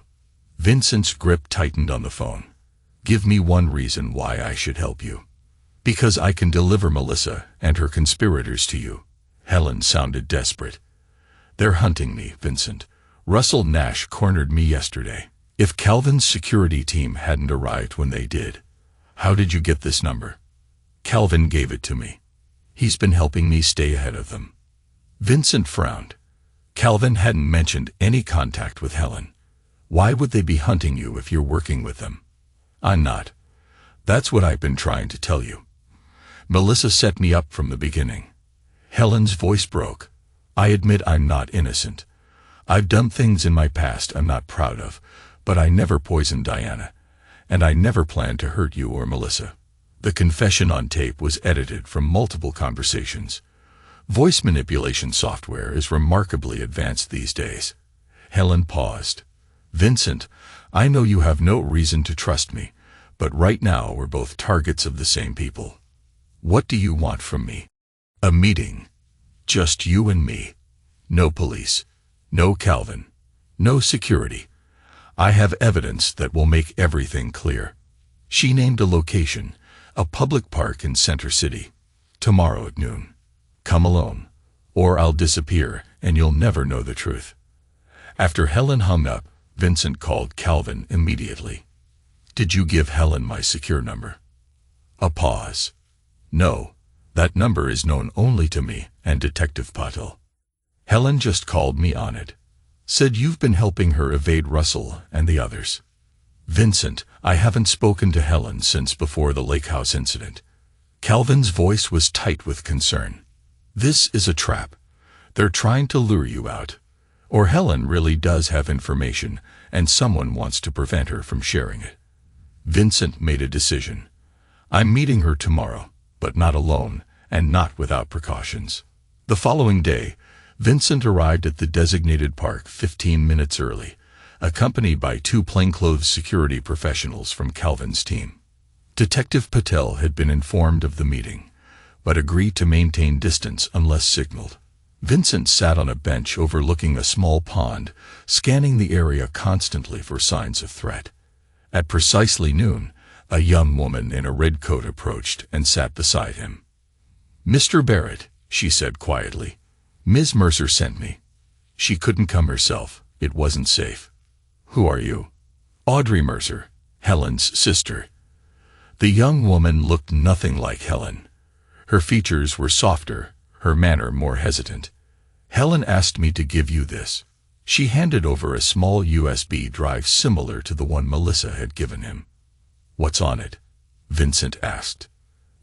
Vincent's grip tightened on the phone. Give me one reason why I should help you. Because I can deliver Melissa and her conspirators to you. Helen sounded desperate. They're hunting me, Vincent. Russell Nash cornered me yesterday. If Calvin's security team hadn't arrived when they did, how did you get this number? Calvin gave it to me. He's been helping me stay ahead of them. Vincent frowned. Calvin hadn't mentioned any contact with Helen. Why would they be hunting you if you're working with them? I'm not. That's what I've been trying to tell you. Melissa set me up from the beginning. Helen's voice broke. I admit I'm not innocent. I've done things in my past I'm not proud of, but I never poisoned Diana, and I never planned to hurt you or Melissa. The confession on tape was edited from multiple conversations. Voice manipulation software is remarkably advanced these days. Helen paused. Vincent, I know you have no reason to trust me, but right now we're both targets of the same people. What do you want from me? A meeting. Just you and me. No police. No Calvin. No security. I have evidence that will make everything clear. She named a location, a public park in Center City. Tomorrow at noon. Come alone, or I'll disappear and you'll never know the truth. After Helen hung up, Vincent called Calvin immediately. Did you give Helen my secure number? A pause. No, that number is known only to me and Detective Patel. Helen just called me on it. Said you've been helping her evade Russell and the others. Vincent, I haven't spoken to Helen since before the lake house incident. Calvin's voice was tight with concern. This is a trap. They're trying to lure you out. Or Helen really does have information, and someone wants to prevent her from sharing it. Vincent made a decision. I'm meeting her tomorrow, but not alone, and not without precautions. The following day, Vincent arrived at the designated park 15 minutes early, accompanied by 2 plainclothes security professionals from Calvin's team. Detective Patel had been informed of the meeting, but agreed to maintain distance unless signaled. Vincent sat on a bench overlooking a small pond, scanning the area constantly for signs of threat. At precisely noon, a young woman in a red coat approached and sat beside him. Mr. Barrett, she said quietly, Ms. Mercer sent me. She couldn't come herself. It wasn't safe. Who are you? Audrey Mercer, Helen's sister. The young woman looked nothing like Helen. Her features were softer, her manner more hesitant. Helen asked me to give you this. She handed over a small USB drive similar to the one Melissa had given him. What's on it? Vincent asked.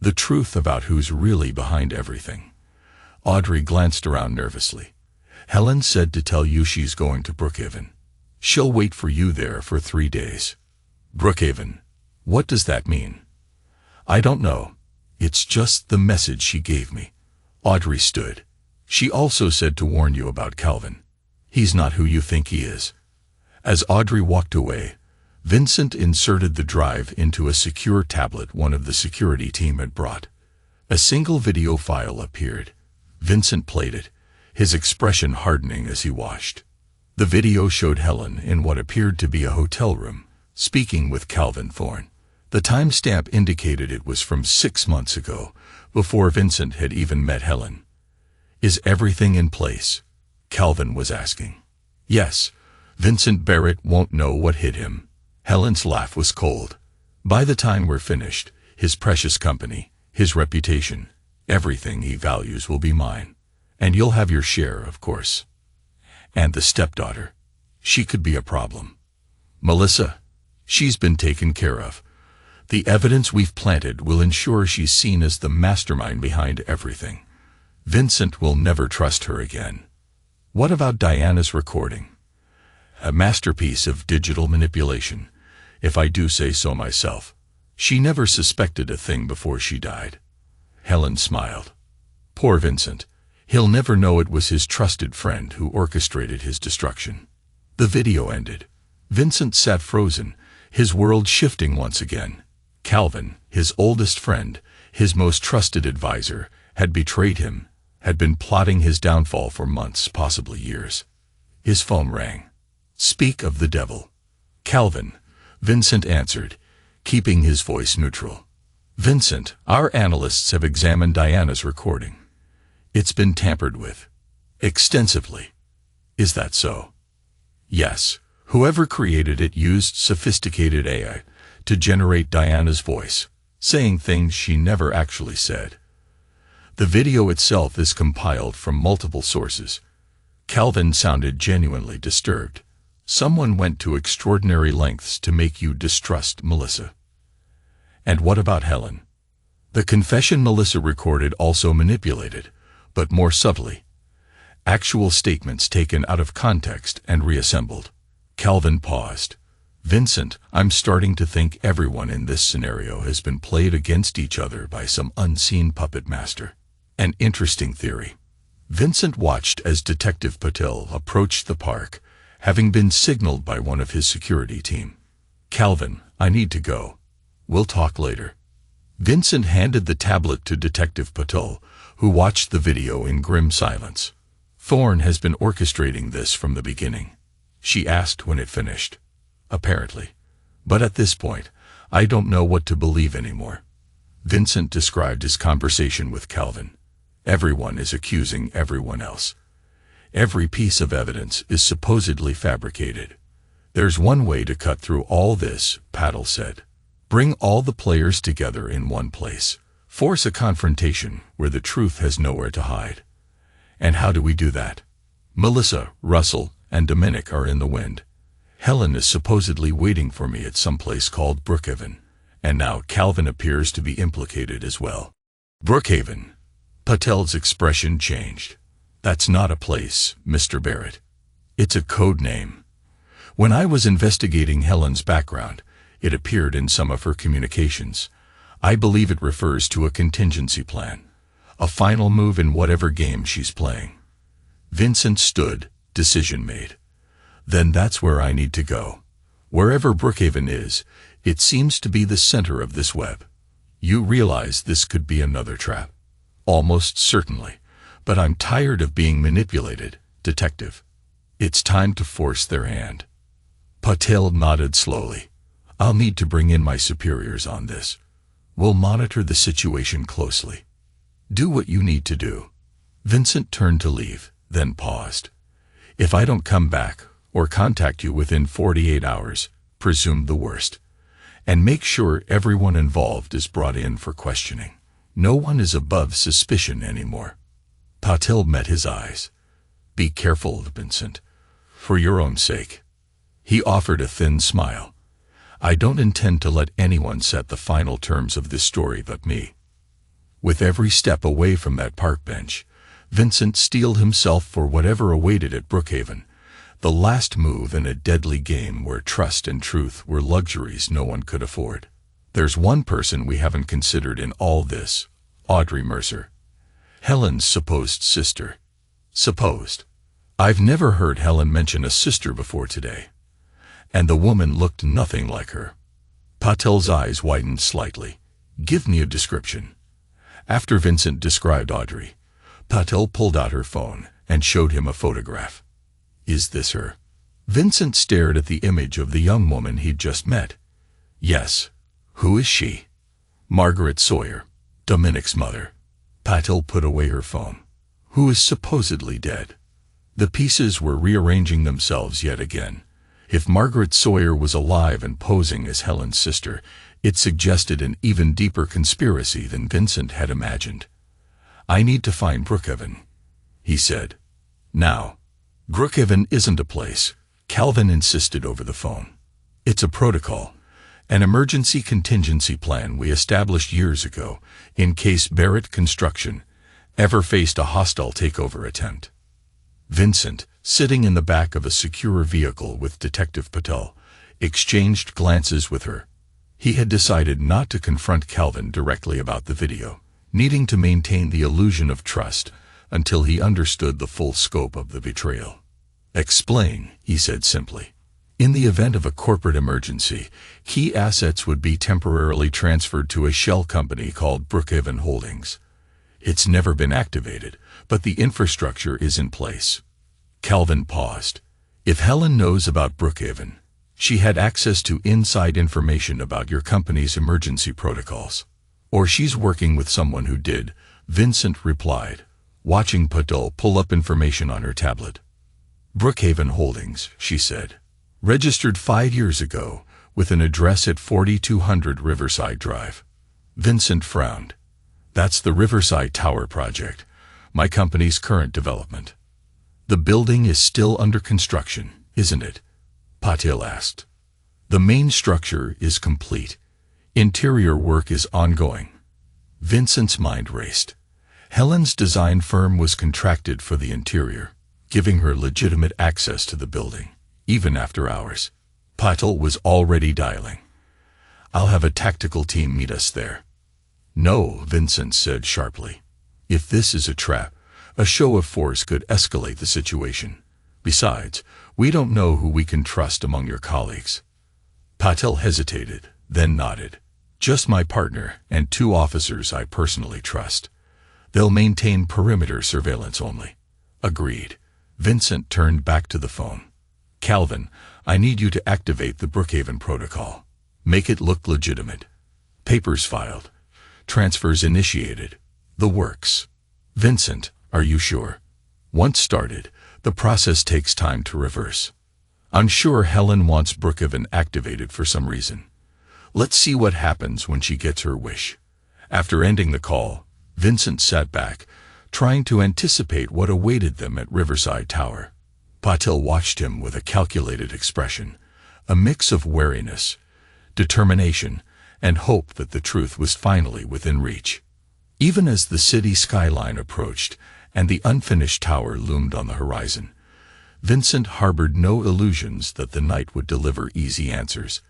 The truth about who's really behind everything. Audrey glanced around nervously. Helen said to tell you she's going to Brookhaven. She'll wait for you there for 3 days. Brookhaven. What does that mean? I don't know. It's just the message she gave me. Audrey stood. She also said to warn you about Calvin. He's not who you think he is. As Audrey walked away, Vincent inserted the drive into a secure tablet one of the security team had brought. A single video file appeared. Vincent played it, his expression hardening as he watched. The video showed Helen in what appeared to be a hotel room, speaking with Calvin Thorne. The timestamp indicated it was from 6 months ago, before Vincent had even met Helen. Is everything in place? Calvin was asking. Yes, Vincent Barrett won't know what hit him. Helen's laugh was cold. By the time we're finished, his precious company, his reputation, everything he values will be mine. And you'll have your share, of course. And the stepdaughter. She could be a problem. Melissa. She's been taken care of. The evidence we've planted will ensure she's seen as the mastermind behind everything. Vincent will never trust her again. What about Diana's recording? A masterpiece of digital manipulation, if I do say so myself. She never suspected a thing before she died. Helen smiled. Poor Vincent. He'll never know it was his trusted friend who orchestrated his destruction. The video ended. Vincent sat frozen, his world shifting once again. Calvin, his oldest friend, his most trusted advisor, had betrayed him, had been plotting his downfall for months, possibly years. His phone rang. Speak of the devil. Calvin, Vincent answered, keeping his voice neutral. Vincent, our analysts have examined Diana's recording. It's been tampered with. Extensively. Is that so? Yes. Whoever created it used sophisticated AI to generate Diana's voice, saying things she never actually said. The video itself is compiled from multiple sources. Calvin sounded genuinely disturbed. Someone went to extraordinary lengths to make you distrust Melissa. And what about Helen? The confession Melissa recorded also manipulated, but more subtly. Actual statements taken out of context and reassembled. Calvin paused. Vincent, I'm starting to think everyone in this scenario has been played against each other by some unseen puppet master. An interesting theory. Vincent watched as Detective Patel approached the park, having been signaled by one of his security team. Calvin, I need to go. We'll talk later. Vincent handed the tablet to Detective Patel, who watched the video in grim silence. Thorne has been orchestrating this from the beginning, she asked when it finished. Apparently. But at this point, I don't know what to believe anymore. Vincent described his conversation with Calvin. Everyone is accusing everyone else. Every piece of evidence is supposedly fabricated. There's one way to cut through all this, Patel said. Bring all the players together in one place. Force a confrontation where the truth has nowhere to hide. And how do we do that? Melissa, Russell, and Dominic are in the wind. Helen is supposedly waiting for me at some place called Brookhaven, and now Calvin appears to be implicated as well. Brookhaven. Patel's expression changed. That's not a place, Mr. Barrett. It's a code name. When I was investigating Helen's background, it appeared in some of her communications. I believe it refers to a contingency plan, a final move in whatever game she's playing. Vincent stood, decision made. Then that's where I need to go. Wherever Brookhaven is, it seems to be the center of this web. You realize this could be another trap? Almost certainly. But I'm tired of being manipulated, Detective. It's time to force their hand. Patel nodded slowly. I'll need to bring in my superiors on this. We'll monitor the situation closely. Do what you need to do. Vincent turned to leave, then paused. If I don't come back, or contact you within 48 hours, presume the worst. And make sure everyone involved is brought in for questioning. No one is above suspicion anymore. Patel met his eyes. Be careful, Vincent. For your own sake. He offered a thin smile. I don't intend to let anyone set the final terms of this story but me. With every step away from that park bench, Vincent steeled himself for whatever awaited at Brookhaven. The last move in a deadly game where trust and truth were luxuries no one could afford. There's one person we haven't considered in all this, Audrey Mercer. Helen's supposed sister. Supposed. I've never heard Helen mention a sister before today. And the woman looked nothing like her. Patel's eyes widened slightly. Give me a description. After Vincent described Audrey, Patel pulled out her phone and showed him a photograph. Is this her? Vincent stared at the image of the young woman he'd just met. Yes. Who is she? Margaret Sawyer, Dominic's mother. Patel put away her phone. Who is supposedly dead. The pieces were rearranging themselves yet again. If Margaret Sawyer was alive and posing as Helen's sister, it suggested an even deeper conspiracy than Vincent had imagined. I need to find Brookhaven, he said. Now. Brookhaven isn't a place, Calvin insisted over the phone. It's a protocol, an emergency contingency plan we established years ago in case Barrett Construction ever faced a hostile takeover attempt. Vincent, sitting in the back of a secure vehicle with Detective Patel, exchanged glances with her. He had decided not to confront Calvin directly about the video, needing to maintain the illusion of trust until he understood the full scope of the betrayal. Explain, he said simply. In the event of a corporate emergency, key assets would be temporarily transferred to a shell company called Brookhaven Holdings. It's never been activated, but the infrastructure is in place. Calvin paused. If Helen knows about Brookhaven, she had access to inside information about your company's emergency protocols. Or she's working with someone who did, Vincent replied, watching Patel pull up information on her tablet. Brookhaven Holdings, she said. Registered 5 years ago, with an address at 4200 Riverside Drive. Vincent frowned. That's the Riverside Tower project, my company's current development. The building is still under construction, isn't it? Patel asked. The main structure is complete. Interior work is ongoing. Vincent's mind raced. Helen's design firm was contracted for the interior, giving her legitimate access to the building, even after hours. Patil was already dialing. "I'll have a tactical team meet us there." "No," Vincent said sharply. "If this is a trap, a show of force could escalate the situation. Besides, we don't know who we can trust among your colleagues." Patil hesitated, then nodded. "Just my partner and 2 officers I personally trust. They'll maintain perimeter surveillance only." "Agreed." Vincent turned back to the phone. "Calvin, I need you to activate the Brookhaven protocol. Make it look legitimate. Papers filed. Transfers initiated. The works." "Vincent, are you sure?" "Once started, the process takes time to reverse. I'm sure Helen wants Brookhaven activated for some reason. Let's see what happens when she gets her wish." After ending the call, Vincent sat back, trying to anticipate what awaited them at Riverside Tower. Patil watched him with a calculated expression, a mix of wariness, determination, and hope that the truth was finally within reach. Even as the city skyline approached and the unfinished tower loomed on the horizon, Vincent harbored no illusions that the night would deliver easy answers.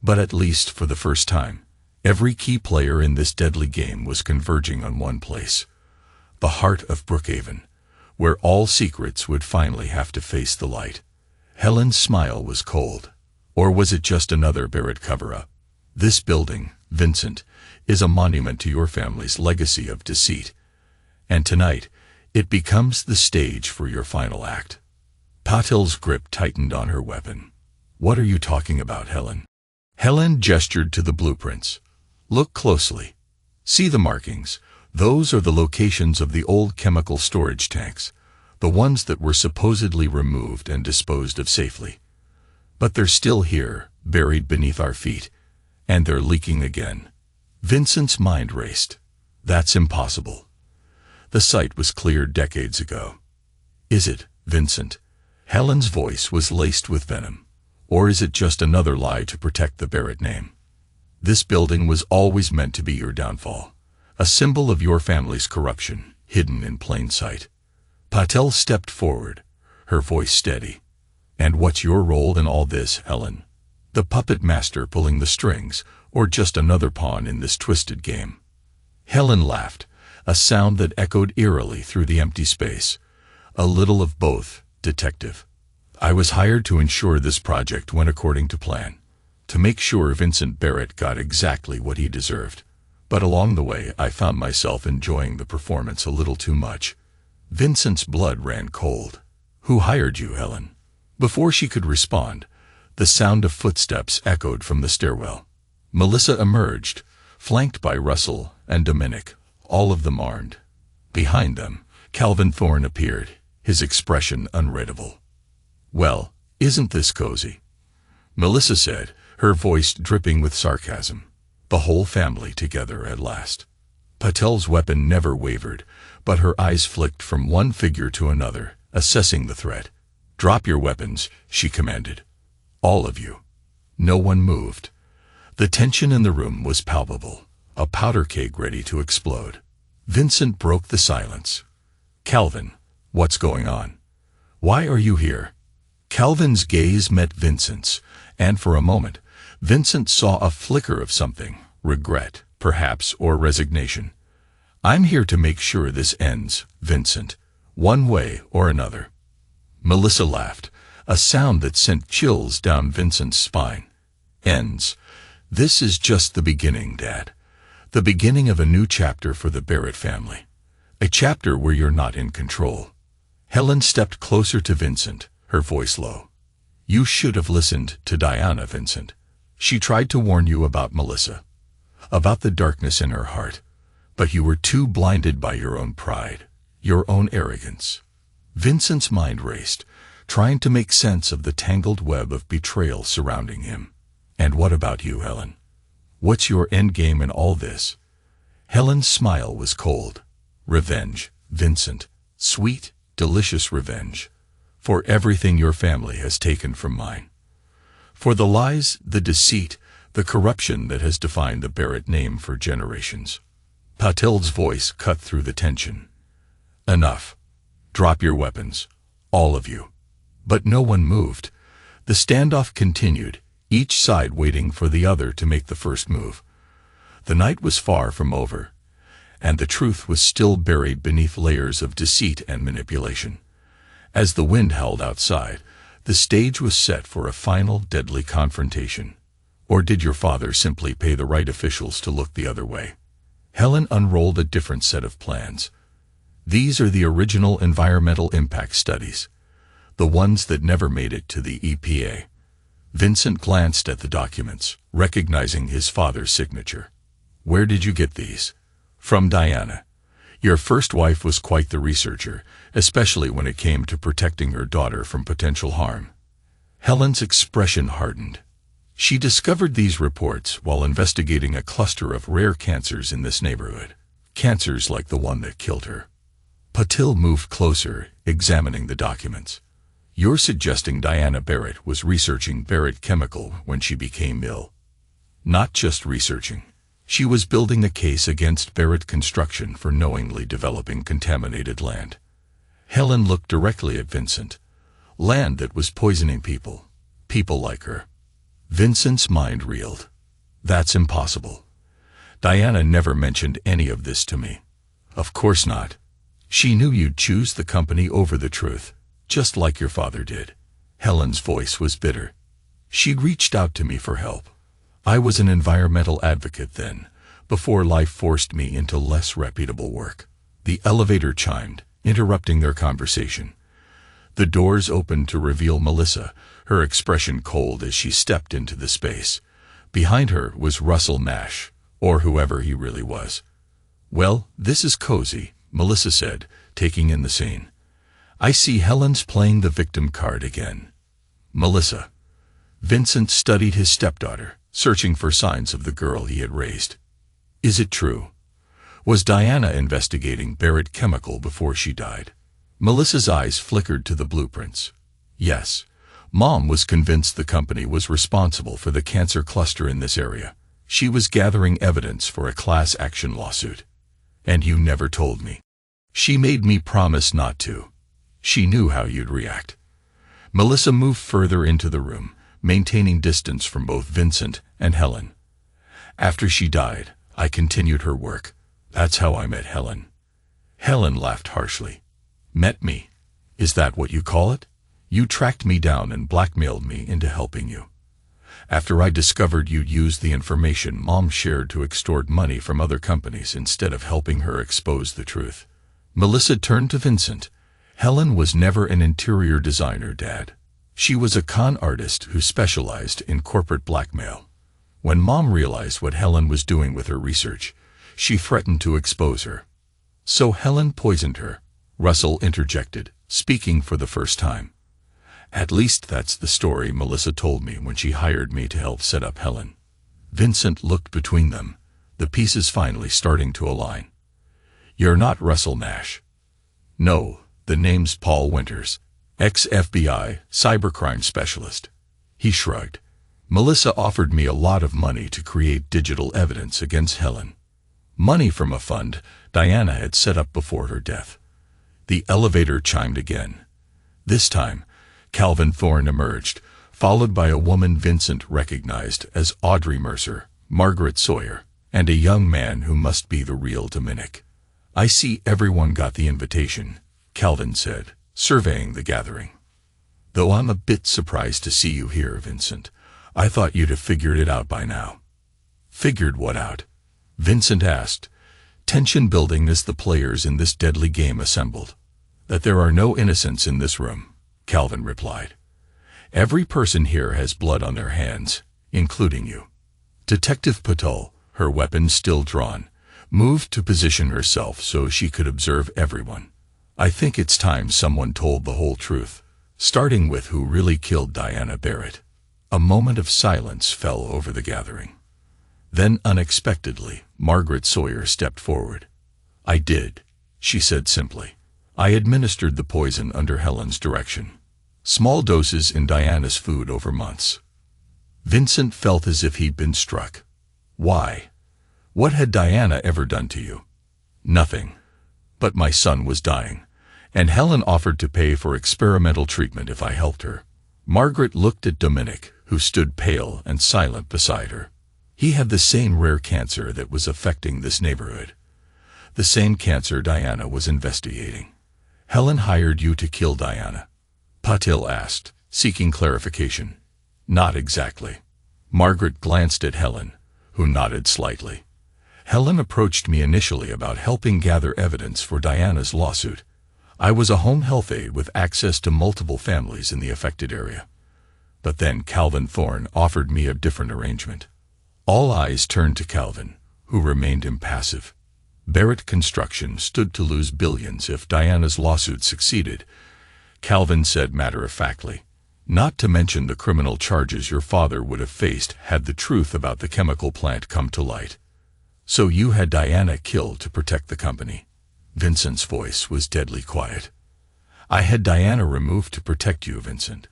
But at least for the first time, every key player in this deadly game was converging on one place: the heart of Brookhaven, where all secrets would finally have to face the light. Helen's smile was cold. Or was it just another Barrett cover-up? "This building, Vincent, is a monument to your family's legacy of deceit. And tonight, it becomes the stage for your final act." Patil's grip tightened on her weapon. "What are you talking about, Helen?" Helen gestured to the blueprints. "Look closely. See the markings. Those are the locations of the old chemical storage tanks, the ones that were supposedly removed and disposed of safely. But they're still here, buried beneath our feet, and they're leaking again." Vincent's mind raced. "That's impossible. The site was cleared decades ago." "Is it, Vincent?" Helen's voice was laced with venom. "Or is it just another lie to protect the Barrett name? This building was always meant to be your downfall, a symbol of your family's corruption, hidden in plain sight." Patil stepped forward, her voice steady. "And what's your role in all this, Helen? The puppet master pulling the strings, or just another pawn in this twisted game?" Helen laughed, a sound that echoed eerily through the empty space. "A little of both, detective. I was hired to ensure this project went according to plan, to make sure Vincent Barrett got exactly what he deserved. But along the way, I found myself enjoying the performance a little too much." Vincent's blood ran cold. "Who hired you, Helen?" Before she could respond, the sound of footsteps echoed from the stairwell. Melissa emerged, flanked by Russell and Dominic, all of them armed. Behind them, Calvin Thorne appeared, his expression unreadable. "Well, isn't this cozy?" Melissa said, her voice dripping with sarcasm. "The whole family together at last." Patel's weapon never wavered, but her eyes flicked from one figure to another, assessing the threat. "Drop your weapons," she commanded. "All of you." No one moved. The tension in the room was palpable, a powder keg ready to explode. Vincent broke the silence. "Calvin, what's going on? Why are you here?" Calvin's gaze met Vincent's, and for a moment, Vincent saw a flicker of something, regret, perhaps, or resignation. "I'm here to make sure this ends, Vincent, one way or another." Melissa laughed, a sound that sent chills down Vincent's spine. "Ends. This is just the beginning, Dad. The beginning of a new chapter for the Barrett family. A chapter where you're not in control." Helen stepped closer to Vincent, her voice low. "You should have listened to Diana, Vincent. She tried to warn you about Melissa, about the darkness in her heart, but you were too blinded by your own pride, your own arrogance." Vincent's mind raced, trying to make sense of the tangled web of betrayal surrounding him. "And what about you, Helen? What's your endgame in all this?" Helen's smile was cold. "Revenge, Vincent. Sweet, delicious revenge. For everything your family has taken from mine. For the lies, the deceit, the corruption that has defined the Barrett name for generations." Patil's voice cut through the tension. "Enough. Drop your weapons, all of you." But no one moved. The standoff continued, each side waiting for the other to make the first move. The night was far from over, and the truth was still buried beneath layers of deceit and manipulation. As the wind howled outside, the stage was set for a final deadly confrontation. Or did your father simply pay the right officials to look the other way? Helen unrolled a different set of plans. These are the original environmental impact studies, the ones that never made it to the EPA. Vincent glanced at the documents, recognizing his father's signature. Where did you get these? From Diana. Your first wife was quite the researcher, especially when it came to protecting her daughter from potential harm. Helen's expression hardened. She discovered these reports while investigating a cluster of rare cancers in this neighborhood. Cancers like the one that killed her. Patil moved closer, examining the documents. You're suggesting Diana Barrett was researching Barrett Chemical when she became ill. Not just researching. She was building a case against Barrett Construction for knowingly developing contaminated land. Helen looked directly at Vincent. Land that was poisoning people. People like her. Vincent's mind reeled. That's impossible. Diana never mentioned any of this to me. Of course not. She knew you'd choose the company over the truth, just like your father did. Helen's voice was bitter. She'd reached out to me for help. I was an environmental advocate then, before life forced me into less reputable work. The elevator chimed, interrupting their conversation. The doors opened to reveal Melissa, her expression cold as she stepped into the space. Behind her was Russell Nash, or whoever he really was. Well, this is cozy, Melissa said, taking in the scene. I see Helen's playing the victim card again. Melissa. Vincent studied his stepdaughter, searching for signs of the girl he had raised. Is it true? Was Diana investigating Barrett Chemical before she died? Melissa's eyes flickered to the blueprints. Yes. Mom was convinced the company was responsible for the cancer cluster in this area. She was gathering evidence for a class action lawsuit. And you never told me. She made me promise not to. She knew how you'd react. Melissa moved further into the room, maintaining distance from both Vincent and Helen. After she died, I continued her work. That's how I met Helen. Helen laughed harshly. Met me? Is that what you call it? You tracked me down and blackmailed me into helping you. After I discovered you'd used the information Mom shared to extort money from other companies instead of helping her expose the truth. Melissa turned to Vincent. Helen was never an interior designer, Dad. She was a con artist who specialized in corporate blackmail. When Mom realized what Helen was doing with her research, she threatened to expose her. So Helen poisoned her, Russell interjected, speaking for the first time. At least that's the story Melissa told me when she hired me to help set up Helen. Vincent looked between them, the pieces finally starting to align. You're not Russell Nash. No, the name's Paul Winters, ex-FBI, cybercrime specialist. He shrugged. Melissa offered me a lot of money to create digital evidence against Helen. Money from a fund Diana had set up before her death. The elevator chimed again. This time, Calvin Thorne emerged, followed by a woman Vincent recognized as Audrey Mercer, Margaret Sawyer, and a young man who must be the real Dominic. I see everyone got the invitation, Calvin said, surveying the gathering. Though I'm a bit surprised to see you here, Vincent. I thought you'd have figured it out by now. Figured what out? Vincent asked. Tension building as the players in this deadly game assembled. That there are no innocents in this room, Calvin replied. Every person here has blood on their hands, including you. Detective Patil, her weapon still drawn, moved to position herself so she could observe everyone. I think it's time someone told the whole truth, starting with who really killed Diana Barrett. A moment of silence fell over the gathering. Then, unexpectedly, Margaret Sawyer stepped forward. I did, she said simply. I administered the poison under Helen's direction. Small doses in Diana's food over months. Vincent felt as if he'd been struck. Why? What had Diana ever done to you? Nothing. But my son was dying, and Helen offered to pay for experimental treatment if I helped her. Margaret looked at Dominic, who stood pale and silent beside her. He had the same rare cancer that was affecting this neighborhood. The same cancer Diana was investigating. Helen hired you to kill Diana? Patil asked, seeking clarification. Not exactly. Margaret glanced at Helen, who nodded slightly. Helen approached me initially about helping gather evidence for Diana's lawsuit. I was a home health aide with access to multiple families in the affected area. But then Calvin Thorne offered me a different arrangement. All eyes turned to Calvin, who remained impassive. Barrett Construction stood to lose billions if Diana's lawsuit succeeded, Calvin said matter-of-factly. Not to mention the criminal charges your father would have faced had the truth about the chemical plant come to light. So you had Diana killed to protect the company. Vincent's voice was deadly quiet. I had Diana removed to protect you, Vincent.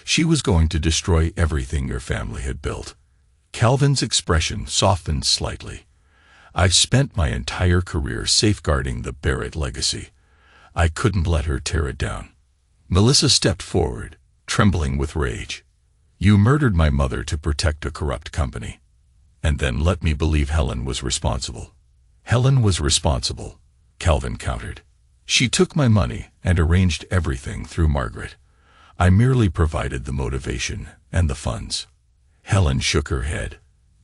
She was going to destroy everything your family had built. Calvin's expression softened slightly. I've spent my entire career safeguarding the Barrett legacy. I couldn't let her tear it down. Melissa stepped forward, trembling with rage. You murdered my mother to protect a corrupt company. And then let me believe Helen was responsible. Helen was responsible, Calvin countered. She took my money and arranged everything through Margaret. I merely provided the motivation and the funds. Helen shook her head.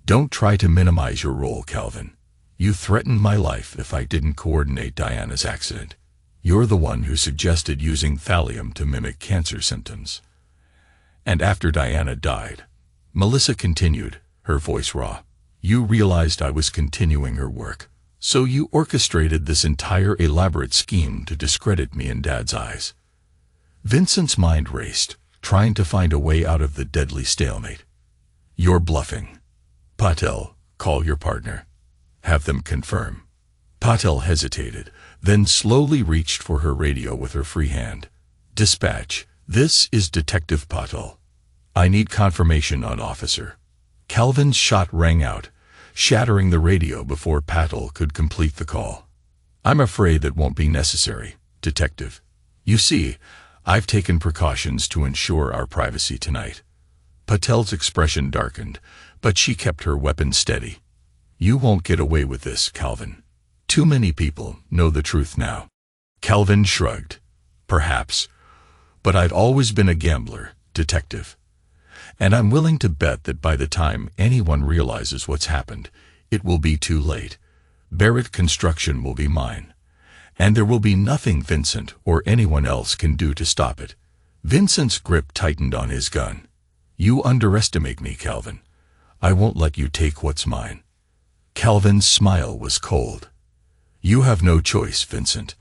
Don't try to minimize your role, Calvin. You threatened my life if I didn't coordinate Diana's accident. You're the one who suggested using thallium to mimic cancer symptoms. And after Diana died, Melissa continued, her voice raw, you realized I was continuing her work. So you orchestrated this entire elaborate scheme to discredit me in Dad's eyes. Vincent's mind raced, trying to find a way out of the deadly stalemate. You're bluffing. Patel, call your partner. Have them confirm. Patel hesitated, then slowly reached for her radio with her free hand. Dispatch, this is Detective Patel. I need confirmation on officer. Calvin's shot rang out, shattering the radio before Patel could complete the call. I'm afraid that won't be necessary, Detective. You see, I've taken precautions to ensure our privacy tonight. Patel's expression darkened, but she kept her weapon steady. You won't get away with this, Calvin. Too many people know the truth now. Calvin shrugged. Perhaps. But I've always been a gambler, Detective. And I'm willing to bet that by the time anyone realizes what's happened, it will be too late. Barrett Construction will be mine. And there will be nothing Vincent or anyone else can do to stop it. Vincent's grip tightened on his gun. You underestimate me, Calvin. I won't let you take what's mine. Calvin's smile was cold. You have no choice, Vincent.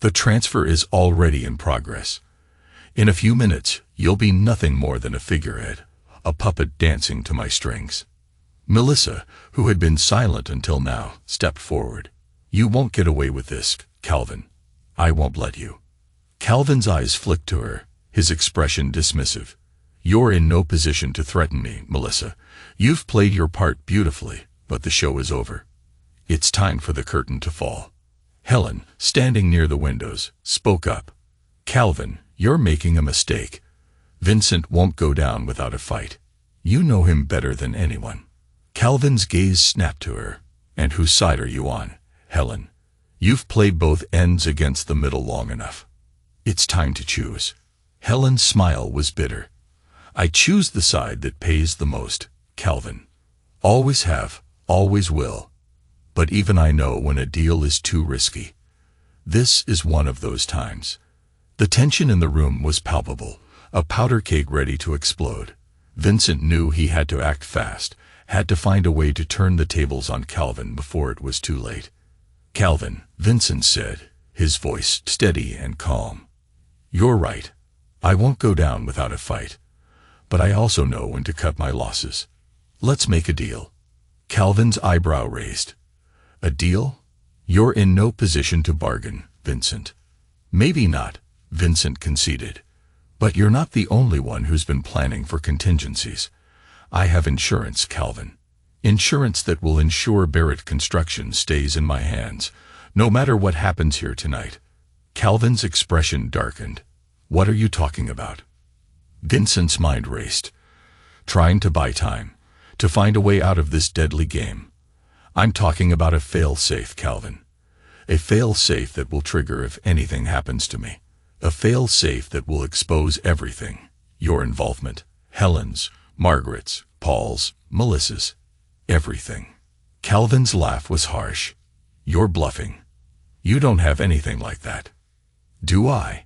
The transfer is already in progress. In a few minutes, you'll be nothing more than a figurehead, a puppet dancing to my strings. Melissa, who had been silent until now, stepped forward. You won't get away with this, Calvin. I won't let you. Calvin's eyes flicked to her, his expression dismissive. You're in no position to threaten me, Melissa. You've played your part beautifully, but the show is over. It's time for the curtain to fall. Helen, standing near the windows, spoke up. Calvin, you're making a mistake. Vincent won't go down without a fight. You know him better than anyone. Calvin's gaze snapped to her. And whose side are you on, Helen? You've played both ends against the middle long enough. It's time to choose. Helen's smile was bitter. I choose the side that pays the most, Calvin. Always have, always will. But even I know when a deal is too risky. This is one of those times. The tension in the room was palpable, a powder keg ready to explode. Vincent knew he had to act fast, had to find a way to turn the tables on Calvin before it was too late. Calvin, Vincent said, his voice steady and calm. You're right. I won't go down without a fight. But I also know when to cut my losses. Let's make a deal. Calvin's eyebrow raised. A deal? You're in no position to bargain, Vincent. Maybe not, Vincent conceded. But you're not the only one who's been planning for contingencies. I have insurance, Calvin. Insurance that will ensure Barrett Construction stays in my hands, no matter what happens here tonight. Calvin's expression darkened. What are you talking about? Vincent's mind raced. trying to buy time, to find a way out of this deadly game. I'm talking about a fail-safe, Calvin. A fail-safe that will trigger if anything happens to me. A fail-safe that will expose everything. Your involvement. Helen's, Margaret's, Paul's, Melissa's. Everything. Calvin's laugh was harsh. You're bluffing. You don't have anything like that. Do I?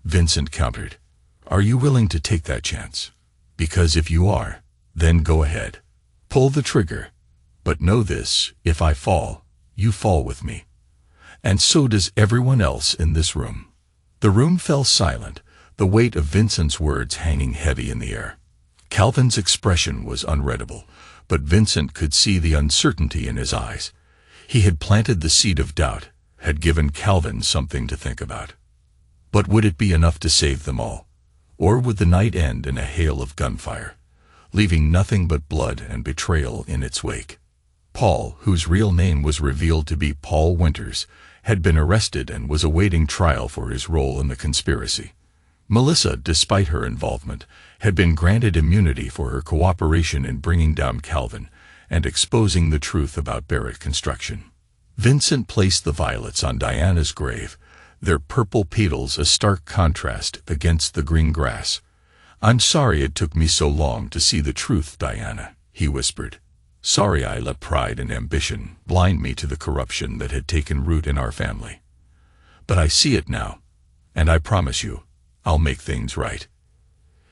Vincent countered. Are you willing to take that chance? Because if you are, then go ahead. Pull the trigger. But know this, if I fall, you fall with me. And so does everyone else in this room. The room fell silent, the weight of Vincent's words hanging heavy in the air. Calvin's expression was unreadable, but Vincent could see the uncertainty in his eyes. He had planted the seed of doubt, had given Calvin something to think about. But would it be enough to save them all? Or would the night end in a hail of gunfire, leaving nothing but blood and betrayal in its wake? Paul, whose real name was revealed to be Paul Winters, had been arrested and was awaiting trial for his role in the conspiracy. Melissa, despite her involvement, had been granted immunity for her cooperation in bringing down Calvin and exposing the truth about Barrett Construction. Vincent placed the violets on Diana's grave, their purple petals a stark contrast against the green grass. I'm sorry it took me so long to see the truth, Diana, he whispered. Sorry I let pride and ambition blind me to the corruption that had taken root in our family. But I see it now, and I promise you, I'll make things right.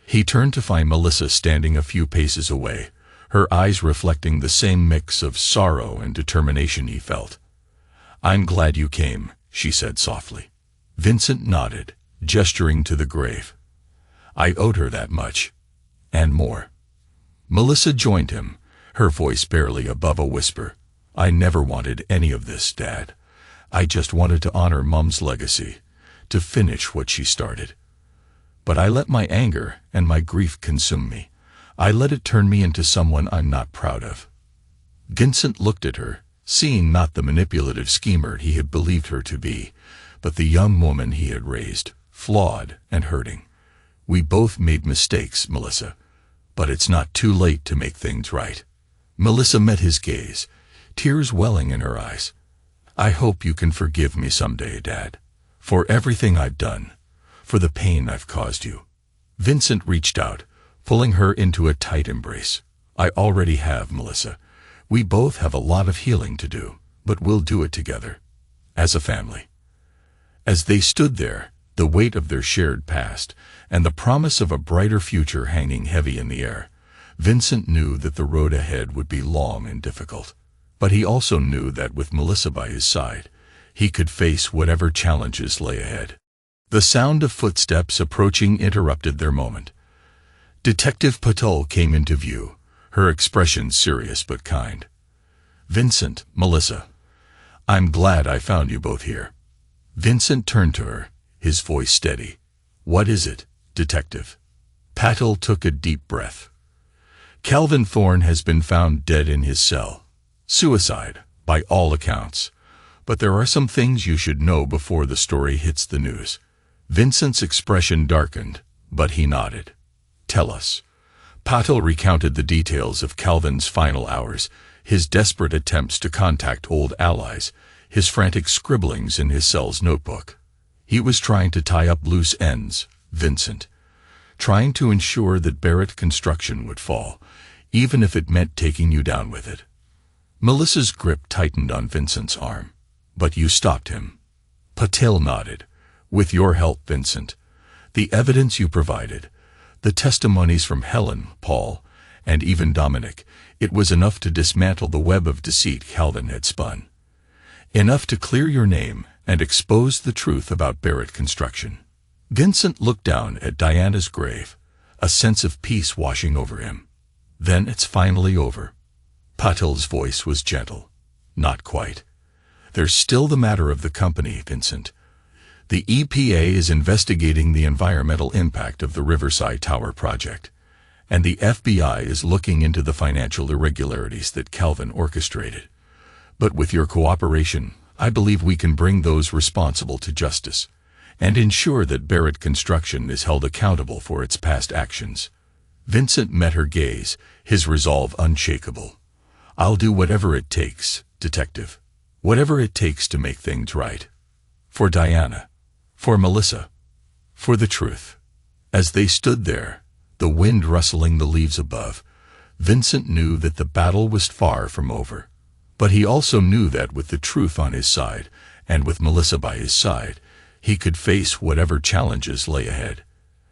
He turned to find Melissa standing a few paces away, her eyes reflecting the same mix of sorrow and determination he felt. I'm glad you came, she said softly. Vincent nodded, gesturing to the grave. I owed her that much, and more. Melissa joined him, her voice barely above a whisper. I never wanted any of this, Dad. I just wanted to honor Mom's legacy, to finish what she started. But I let my anger and my grief consume me. I let it turn me into someone I'm not proud of. Vincent looked at her, seeing not the manipulative schemer he had believed her to be, but the young woman he had raised, flawed and hurting. We both made mistakes, Melissa, but it's not too late to make things right. Melissa met his gaze, tears welling in her eyes. I hope you can forgive me someday, Dad, for everything I've done, for the pain I've caused you. Vincent reached out, pulling her into a tight embrace. I already have, Melissa. We both have a lot of healing to do, but we'll do it together, as a family. As they stood there, the weight of their shared past and the promise of a brighter future hanging heavy in the air, Vincent knew that the road ahead would be long and difficult. But he also knew that with Melissa by his side, he could face whatever challenges lay ahead. The sound of footsteps approaching interrupted their moment. Detective Patel came into view, her expression serious but kind. Vincent, Melissa, I'm glad I found you both here. Vincent turned to her, his voice steady. What is it, Detective? Patel took a deep breath. Calvin Thorne has been found dead in his cell. Suicide, by all accounts. But there are some things you should know before the story hits the news. Vincent's expression darkened, but he nodded. Tell us. Patel recounted the details of Calvin's final hours, his desperate attempts to contact old allies, his frantic scribblings in his cell's notebook. He was trying to tie up loose ends, Vincent. Trying to ensure that Barrett Construction would fall, even if it meant taking you down with it. Melissa's grip tightened on Vincent's arm. But you stopped him. Patel nodded. With your help, Vincent. The evidence you provided, the testimonies from Helen, Paul, and even Dominic, it was enough to dismantle the web of deceit Calvin had spun. Enough to clear your name and expose the truth about Barrett Construction. Vincent looked down at Diana's grave, a sense of peace washing over him. Then it's finally over. Patel's voice was gentle. Not quite. There's still the matter of the company, Vincent. The EPA is investigating the environmental impact of the Riverside Tower project, and the FBI is looking into the financial irregularities that Calvin orchestrated. But with your cooperation, I believe we can bring those responsible to justice and ensure that Barrett Construction is held accountable for its past actions. Vincent met her gaze, his resolve unshakable. "I'll do whatever it takes, detective. Whatever it takes to make things right. For Diana. For Melissa. For the truth." As they stood there, the wind rustling the leaves above, Vincent knew that the battle was far from over. But he also knew that with the truth on his side, and with Melissa by his side, he could face whatever challenges lay ahead.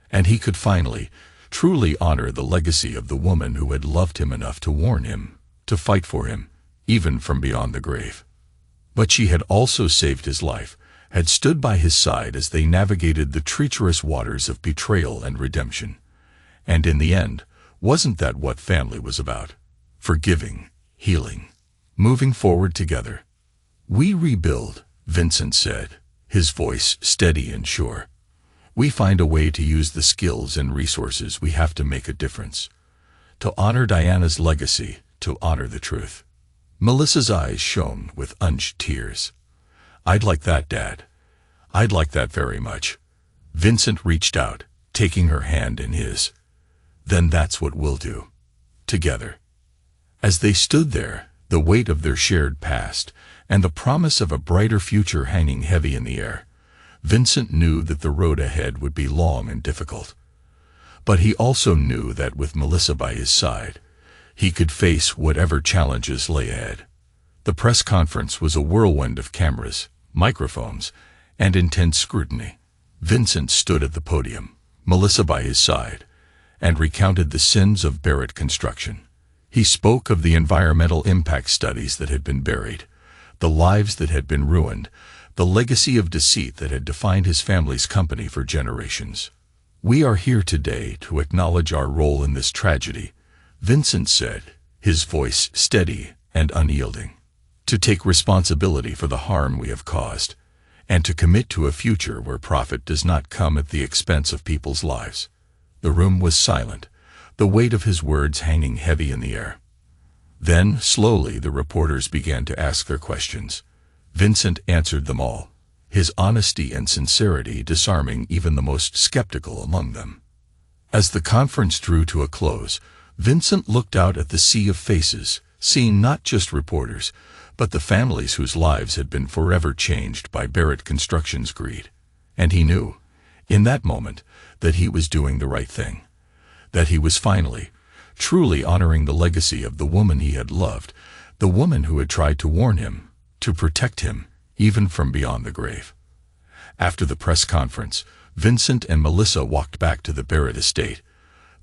And he could finally, truly honor the legacy of the woman who had loved him enough to warn him, to fight for him, even from beyond the grave. But she had also saved his life, had stood by his side as they navigated the treacherous waters of betrayal and redemption. And in the end, wasn't that what family was about? Forgiving, healing, moving forward together. "We rebuild," Vincent said, his voice steady and sure. "We find a way to use the skills and resources we have to make a difference. To honor Diana's legacy, to honor the truth." Melissa's eyes shone with unshed tears. "I'd like that, Dad. I'd like that very much." Vincent reached out, taking her hand in his. "Then that's what we'll do. Together." As they stood there, the weight of their shared past, and the promise of a brighter future hanging heavy in the air, Vincent knew that the road ahead would be long and difficult. But he also knew that with Melissa by his side, he could face whatever challenges lay ahead. The press conference was a whirlwind of cameras, microphones, and intense scrutiny. Vincent stood at the podium, Melissa by his side, and recounted the sins of Barrett construction. He spoke of the environmental impact studies that had been buried, the lives that had been ruined, the legacy of deceit that had defined his family's company for generations. "We are here today to acknowledge our role in this tragedy," Vincent said, his voice steady and unyielding. "To take responsibility for the harm we have caused, and to commit to a future where profit does not come at the expense of people's lives." The room was silent, the weight of his words hanging heavy in the air. Then, slowly, the reporters began to ask their questions. Vincent answered them all, his honesty and sincerity disarming even the most skeptical among them. As the conference drew to a close, Vincent looked out at the sea of faces, seeing not just reporters, but the families whose lives had been forever changed by Barrett Construction's greed. And he knew, in that moment, that he was doing the right thing. That he was finally, truly honoring the legacy of the woman he had loved, the woman who had tried to warn him, to protect him, even from beyond the grave. After the press conference, Vincent and Melissa walked back to the Barrett estate,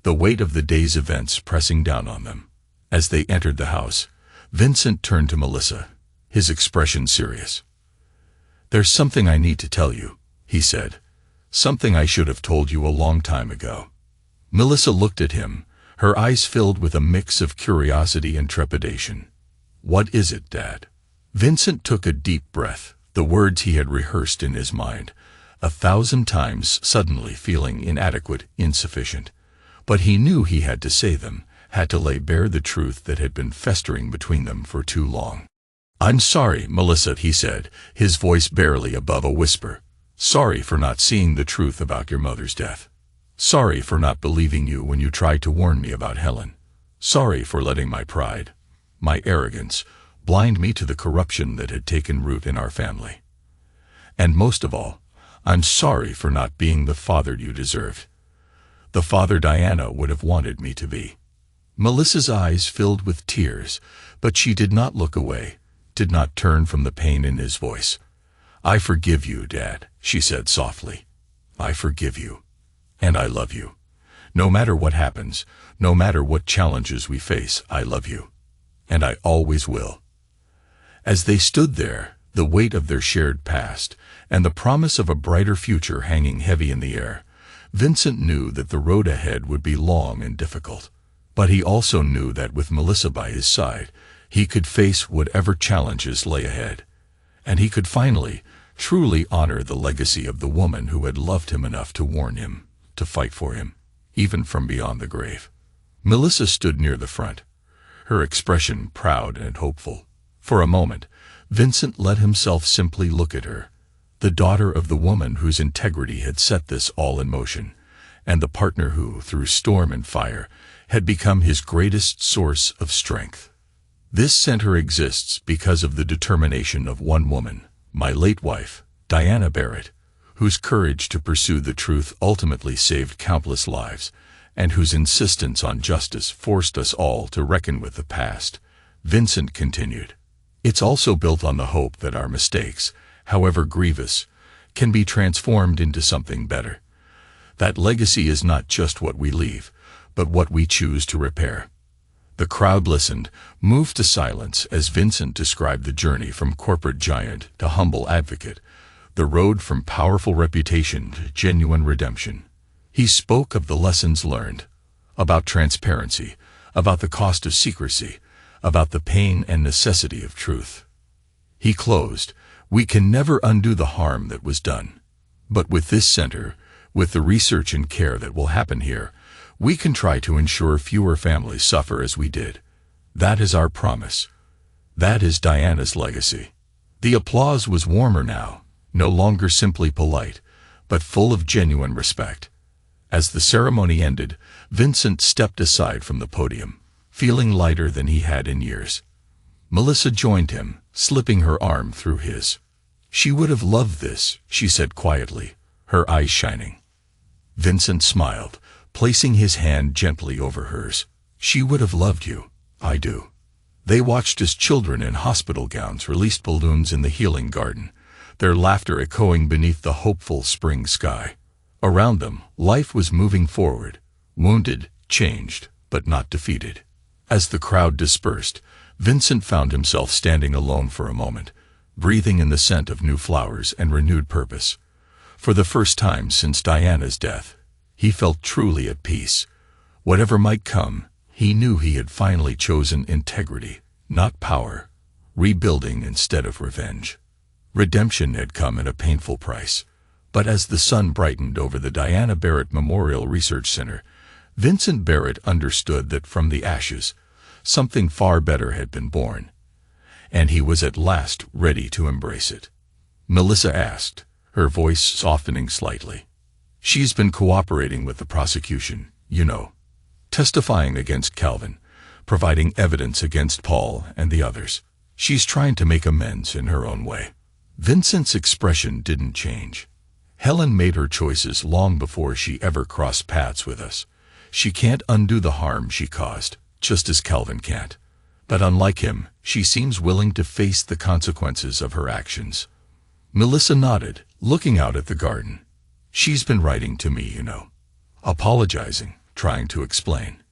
the weight of the day's events pressing down on them. As they entered the house, Vincent turned to Melissa, his expression serious. "There's something I need to tell you," he said. "Something I should have told you a long time ago." Melissa looked at him, her eyes filled with a mix of curiosity and trepidation. "What is it, Dad?" Vincent took a deep breath, the words he had rehearsed in his mind, 1,000 times, suddenly feeling inadequate, insufficient. But he knew he had to say them, had to lay bare the truth that had been festering between them for too long. "I'm sorry, Melissa," he said, his voice barely above a whisper. "Sorry for not seeing the truth about your mother's death. Sorry for not believing you when you tried to warn me about Helen. Sorry for letting my pride, my arrogance, blind me to the corruption that had taken root in our family. And most of all, I'm sorry for not being the father you deserved. The father Diana would have wanted me to be." Melissa's eyes filled with tears, but she did not look away, did not turn from the pain in his voice. "I forgive you, Dad," she said softly. "I forgive you. And I love you. No matter what happens, no matter what challenges we face, I love you. And I always will." As they stood there, the weight of their shared past, and the promise of a brighter future hanging heavy in the air, Vincent knew that the road ahead would be long and difficult. But he also knew that with Melissa by his side, he could face whatever challenges lay ahead. And he could finally, truly honor the legacy of the woman who had loved him enough to warn him, to fight for him, even from beyond the grave. Melissa stood near the front, her expression proud and hopeful. For a moment, Vincent let himself simply look at her, the daughter of the woman whose integrity had set this all in motion, and the partner who, through storm and fire, had become his greatest source of strength. This center exists because of the determination of one woman, my late wife, Diana Barrett, whose courage to pursue the truth ultimately saved countless lives, and whose insistence on justice forced us all to reckon with the past. Vincent continued. It's also built on the hope that our mistakes, however grievous, can be transformed into something better. That legacy is not just what we leave, but what we choose to repair. The crowd listened, moved to silence as Vincent described the journey from corporate giant to humble advocate, the road from powerful reputation to genuine redemption. He spoke of the lessons learned, about transparency, about the cost of secrecy, about the pain and necessity of truth. He closed, "We can never undo the harm that was done. But with this center, with the research and care that will happen here, we can try to ensure fewer families suffer as we did. That is our promise. That is Diana's legacy." The applause was warmer now, no longer simply polite, but full of genuine respect. As the ceremony ended, Vincent stepped aside from the podium, feeling lighter than he had in years. Melissa joined him, slipping her arm through his. "She would have loved this," she said quietly, her eyes shining. Vincent smiled, placing his hand gently over hers. "She would have loved you. I do." They watched as children in hospital gowns released balloons in the healing garden, their laughter echoing beneath the hopeful spring sky. Around them, life was moving forward, wounded, changed, but not defeated. As the crowd dispersed, Vincent found himself standing alone for a moment, breathing in the scent of new flowers and renewed purpose. For the first time since Diana's death, he felt truly at peace. Whatever might come, he knew he had finally chosen integrity, not power, rebuilding instead of revenge. Redemption had come at a painful price, but as the sun brightened over the Diana Barrett Memorial Research Center, Vincent Barrett understood that from the ashes, something far better had been born, and he was at last ready to embrace it. Melissa asked, her voice softening slightly. "She's been cooperating with the prosecution, you know, testifying against Calvin, providing evidence against Paul and the others. She's trying to make amends in her own way." Vincent's expression didn't change. "Helen made her choices long before she ever crossed paths with us. She can't undo the harm she caused, just as Calvin can't. But unlike him, she seems willing to face the consequences of her actions." Melissa nodded, looking out at the garden. "She's been writing to me, you know. Apologizing, trying to explain.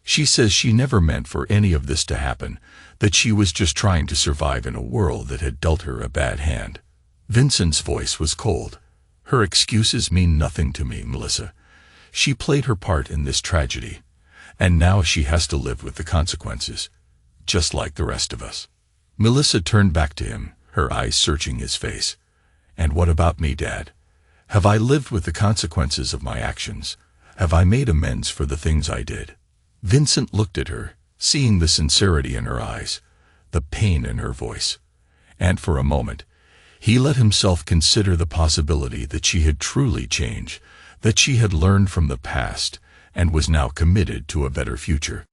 She says she never meant for any of this to happen, that she was just trying to survive in a world that had dealt her a bad hand." Vincent's voice was cold. "Her excuses mean nothing to me, Melissa. She played her part in this tragedy, and now she has to live with the consequences, just like the rest of us." Melissa turned back to him, her eyes searching his face. "And what about me, Dad? Have I lived with the consequences of my actions? Have I made amends for the things I did?" Vincent looked at her, seeing the sincerity in her eyes, the pain in her voice. And for a moment, he let himself consider the possibility that she had truly changed, that she had learned from the past, and was now committed to a better future.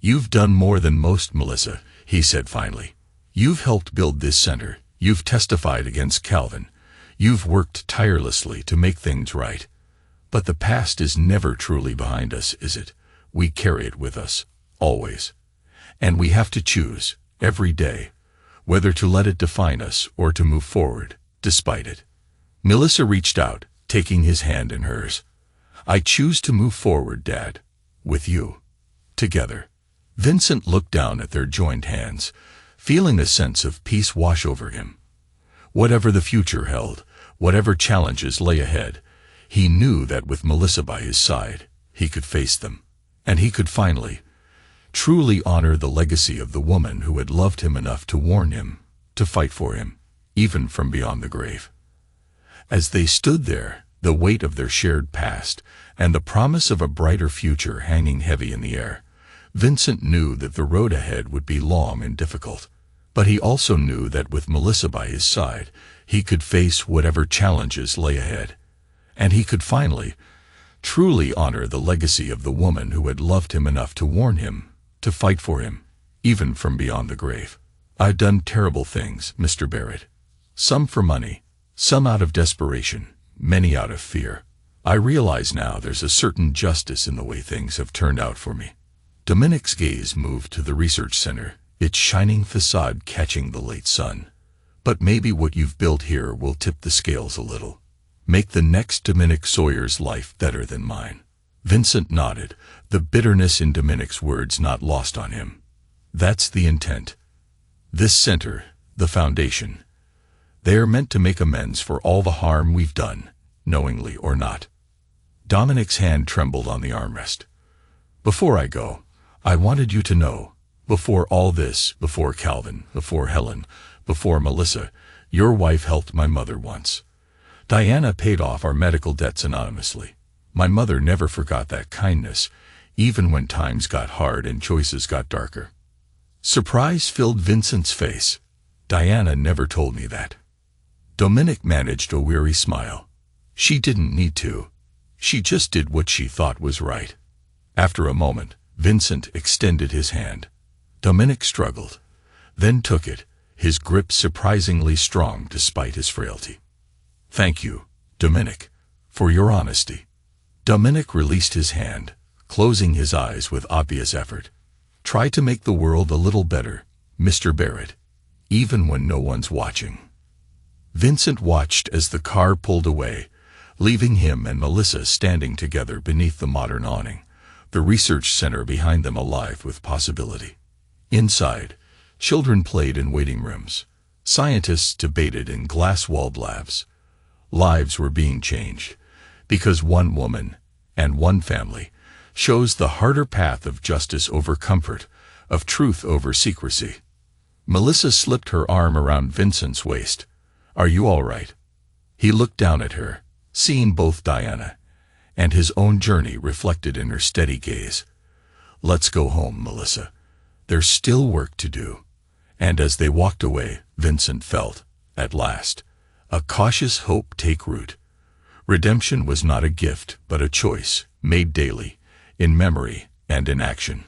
"You've done more than most, Melissa," he said finally. "You've helped build this center. You've testified against Calvin. You've worked tirelessly to make things right. But the past is never truly behind us, is it? We carry it with us, always. And we have to choose, every day, whether to let it define us or to move forward, despite it." Melissa reached out, taking his hand in hers. "I choose to move forward, Dad. With you. Together." Vincent looked down at their joined hands, feeling a sense of peace wash over him. Whatever the future held, whatever challenges lay ahead, he knew that with Melissa by his side, he could face them. And he could finally, truly honor the legacy of the woman who had loved him enough to warn him, to fight for him, even from beyond the grave. As they stood there, the weight of their shared past, and the promise of a brighter future hanging heavy in the air, Vincent knew that the road ahead would be long and difficult. But he also knew that with Melissa by his side, he could face whatever challenges lay ahead. And he could finally, truly honor the legacy of the woman who had loved him enough to warn him, to fight for him, even from beyond the grave. I've done terrible things, Mr. Barrett. Some for money, some out of desperation, many out of fear. I realize now there's a certain justice in the way things have turned out for me. Dominic's gaze moved to the research center, its shining facade catching the late sun. But maybe what you've built here will tip the scales a little. Make the next Dominic Sawyer's life better than mine. Vincent nodded, the bitterness in Dominic's words not lost on him. That's the intent. This center, the foundation. They are meant to make amends for all the harm we've done, knowingly or not. Dominic's hand trembled on the armrest. Before I go, I wanted you to know, before all this, before Calvin, before Helen, before Melissa, your wife helped my mother once. Diana paid off our medical debts anonymously. My mother never forgot that kindness, even when times got hard and choices got darker. Surprise filled Vincent's face. Diana never told me that. Dominic managed a weary smile. She didn't need to. She just did what she thought was right. After a moment, Vincent extended his hand. Dominic struggled, then took it, his grip surprisingly strong despite his frailty. Thank you, Dominic, for your honesty. Dominic released his hand, closing his eyes with obvious effort. Try to make the world a little better, Mr. Barrett, even when no one's watching. Vincent watched as the car pulled away, leaving him and Melissa standing together beneath the modern awning, the research center behind them alive with possibility. Inside, children played in waiting rooms. Scientists debated in glass-walled labs. Lives were being changed, because one woman and one family chose the harder path of justice over comfort, of truth over secrecy. Melissa slipped her arm around Vincent's waist. Are you all right? He looked down at her, seeing both Diana and his own journey reflected in her steady gaze. Let's go home, Melissa. There's still work to do. And as they walked away, Vincent felt, at last, a cautious hope take root. Redemption was not a gift, but a choice, made daily, in memory and in action.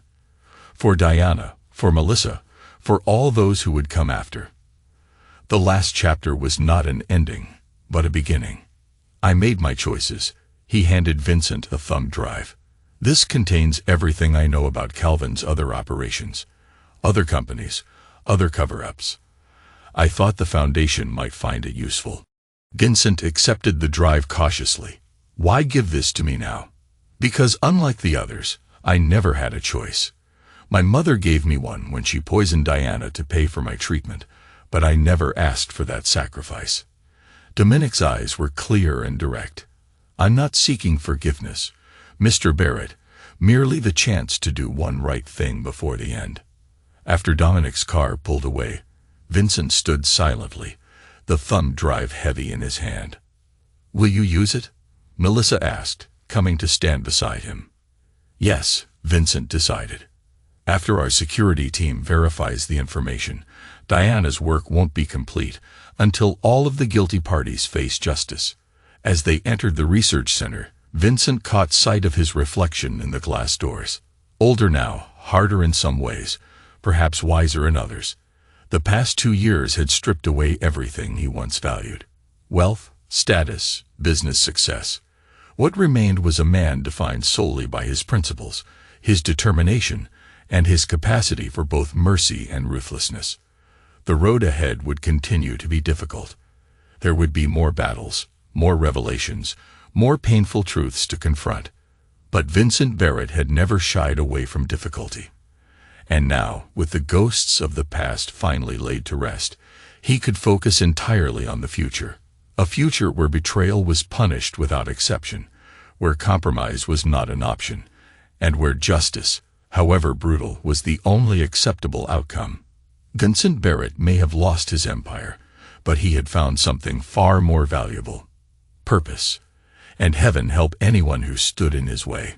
For Diana, for Melissa, for all those who would come after. The last chapter was not an ending, but a beginning. I made my choices. He handed Vincent a thumb drive. This contains everything I know about Calvin's other operations, other companies, other cover-ups. I thought the Foundation might find it useful. Vincent accepted the drive cautiously. Why give this to me now? Because unlike the others, I never had a choice. My mother gave me one when she poisoned Diana to pay for my treatment, but I never asked for that sacrifice. Dominic's eyes were clear and direct. I'm not seeking forgiveness, Mr. Barrett, merely the chance to do one right thing before the end. After Dominic's car pulled away, Vincent stood silently, the thumb drive heavy in his hand. Will you use it? Melissa asked, coming to stand beside him. Yes, Vincent decided. After our security team verifies the information, Diana's work won't be complete until all of the guilty parties face justice. As they entered the research center, Vincent caught sight of his reflection in the glass doors. Older now, harder in some ways, perhaps wiser in others. The past 2 years had stripped away everything he once valued. Wealth, status, business success. What remained was a man defined solely by his principles, his determination, and his capacity for both mercy and ruthlessness. The road ahead would continue to be difficult. There would be more battles, more revelations, more painful truths to confront. But Vincent Barrett had never shied away from difficulty. And now, with the ghosts of the past finally laid to rest, he could focus entirely on the future. A future where betrayal was punished without exception, where compromise was not an option, and where justice, however brutal, was the only acceptable outcome. Vincent Barrett may have lost his empire, but he had found something far more valuable: purpose. And heaven help anyone who stood in his way.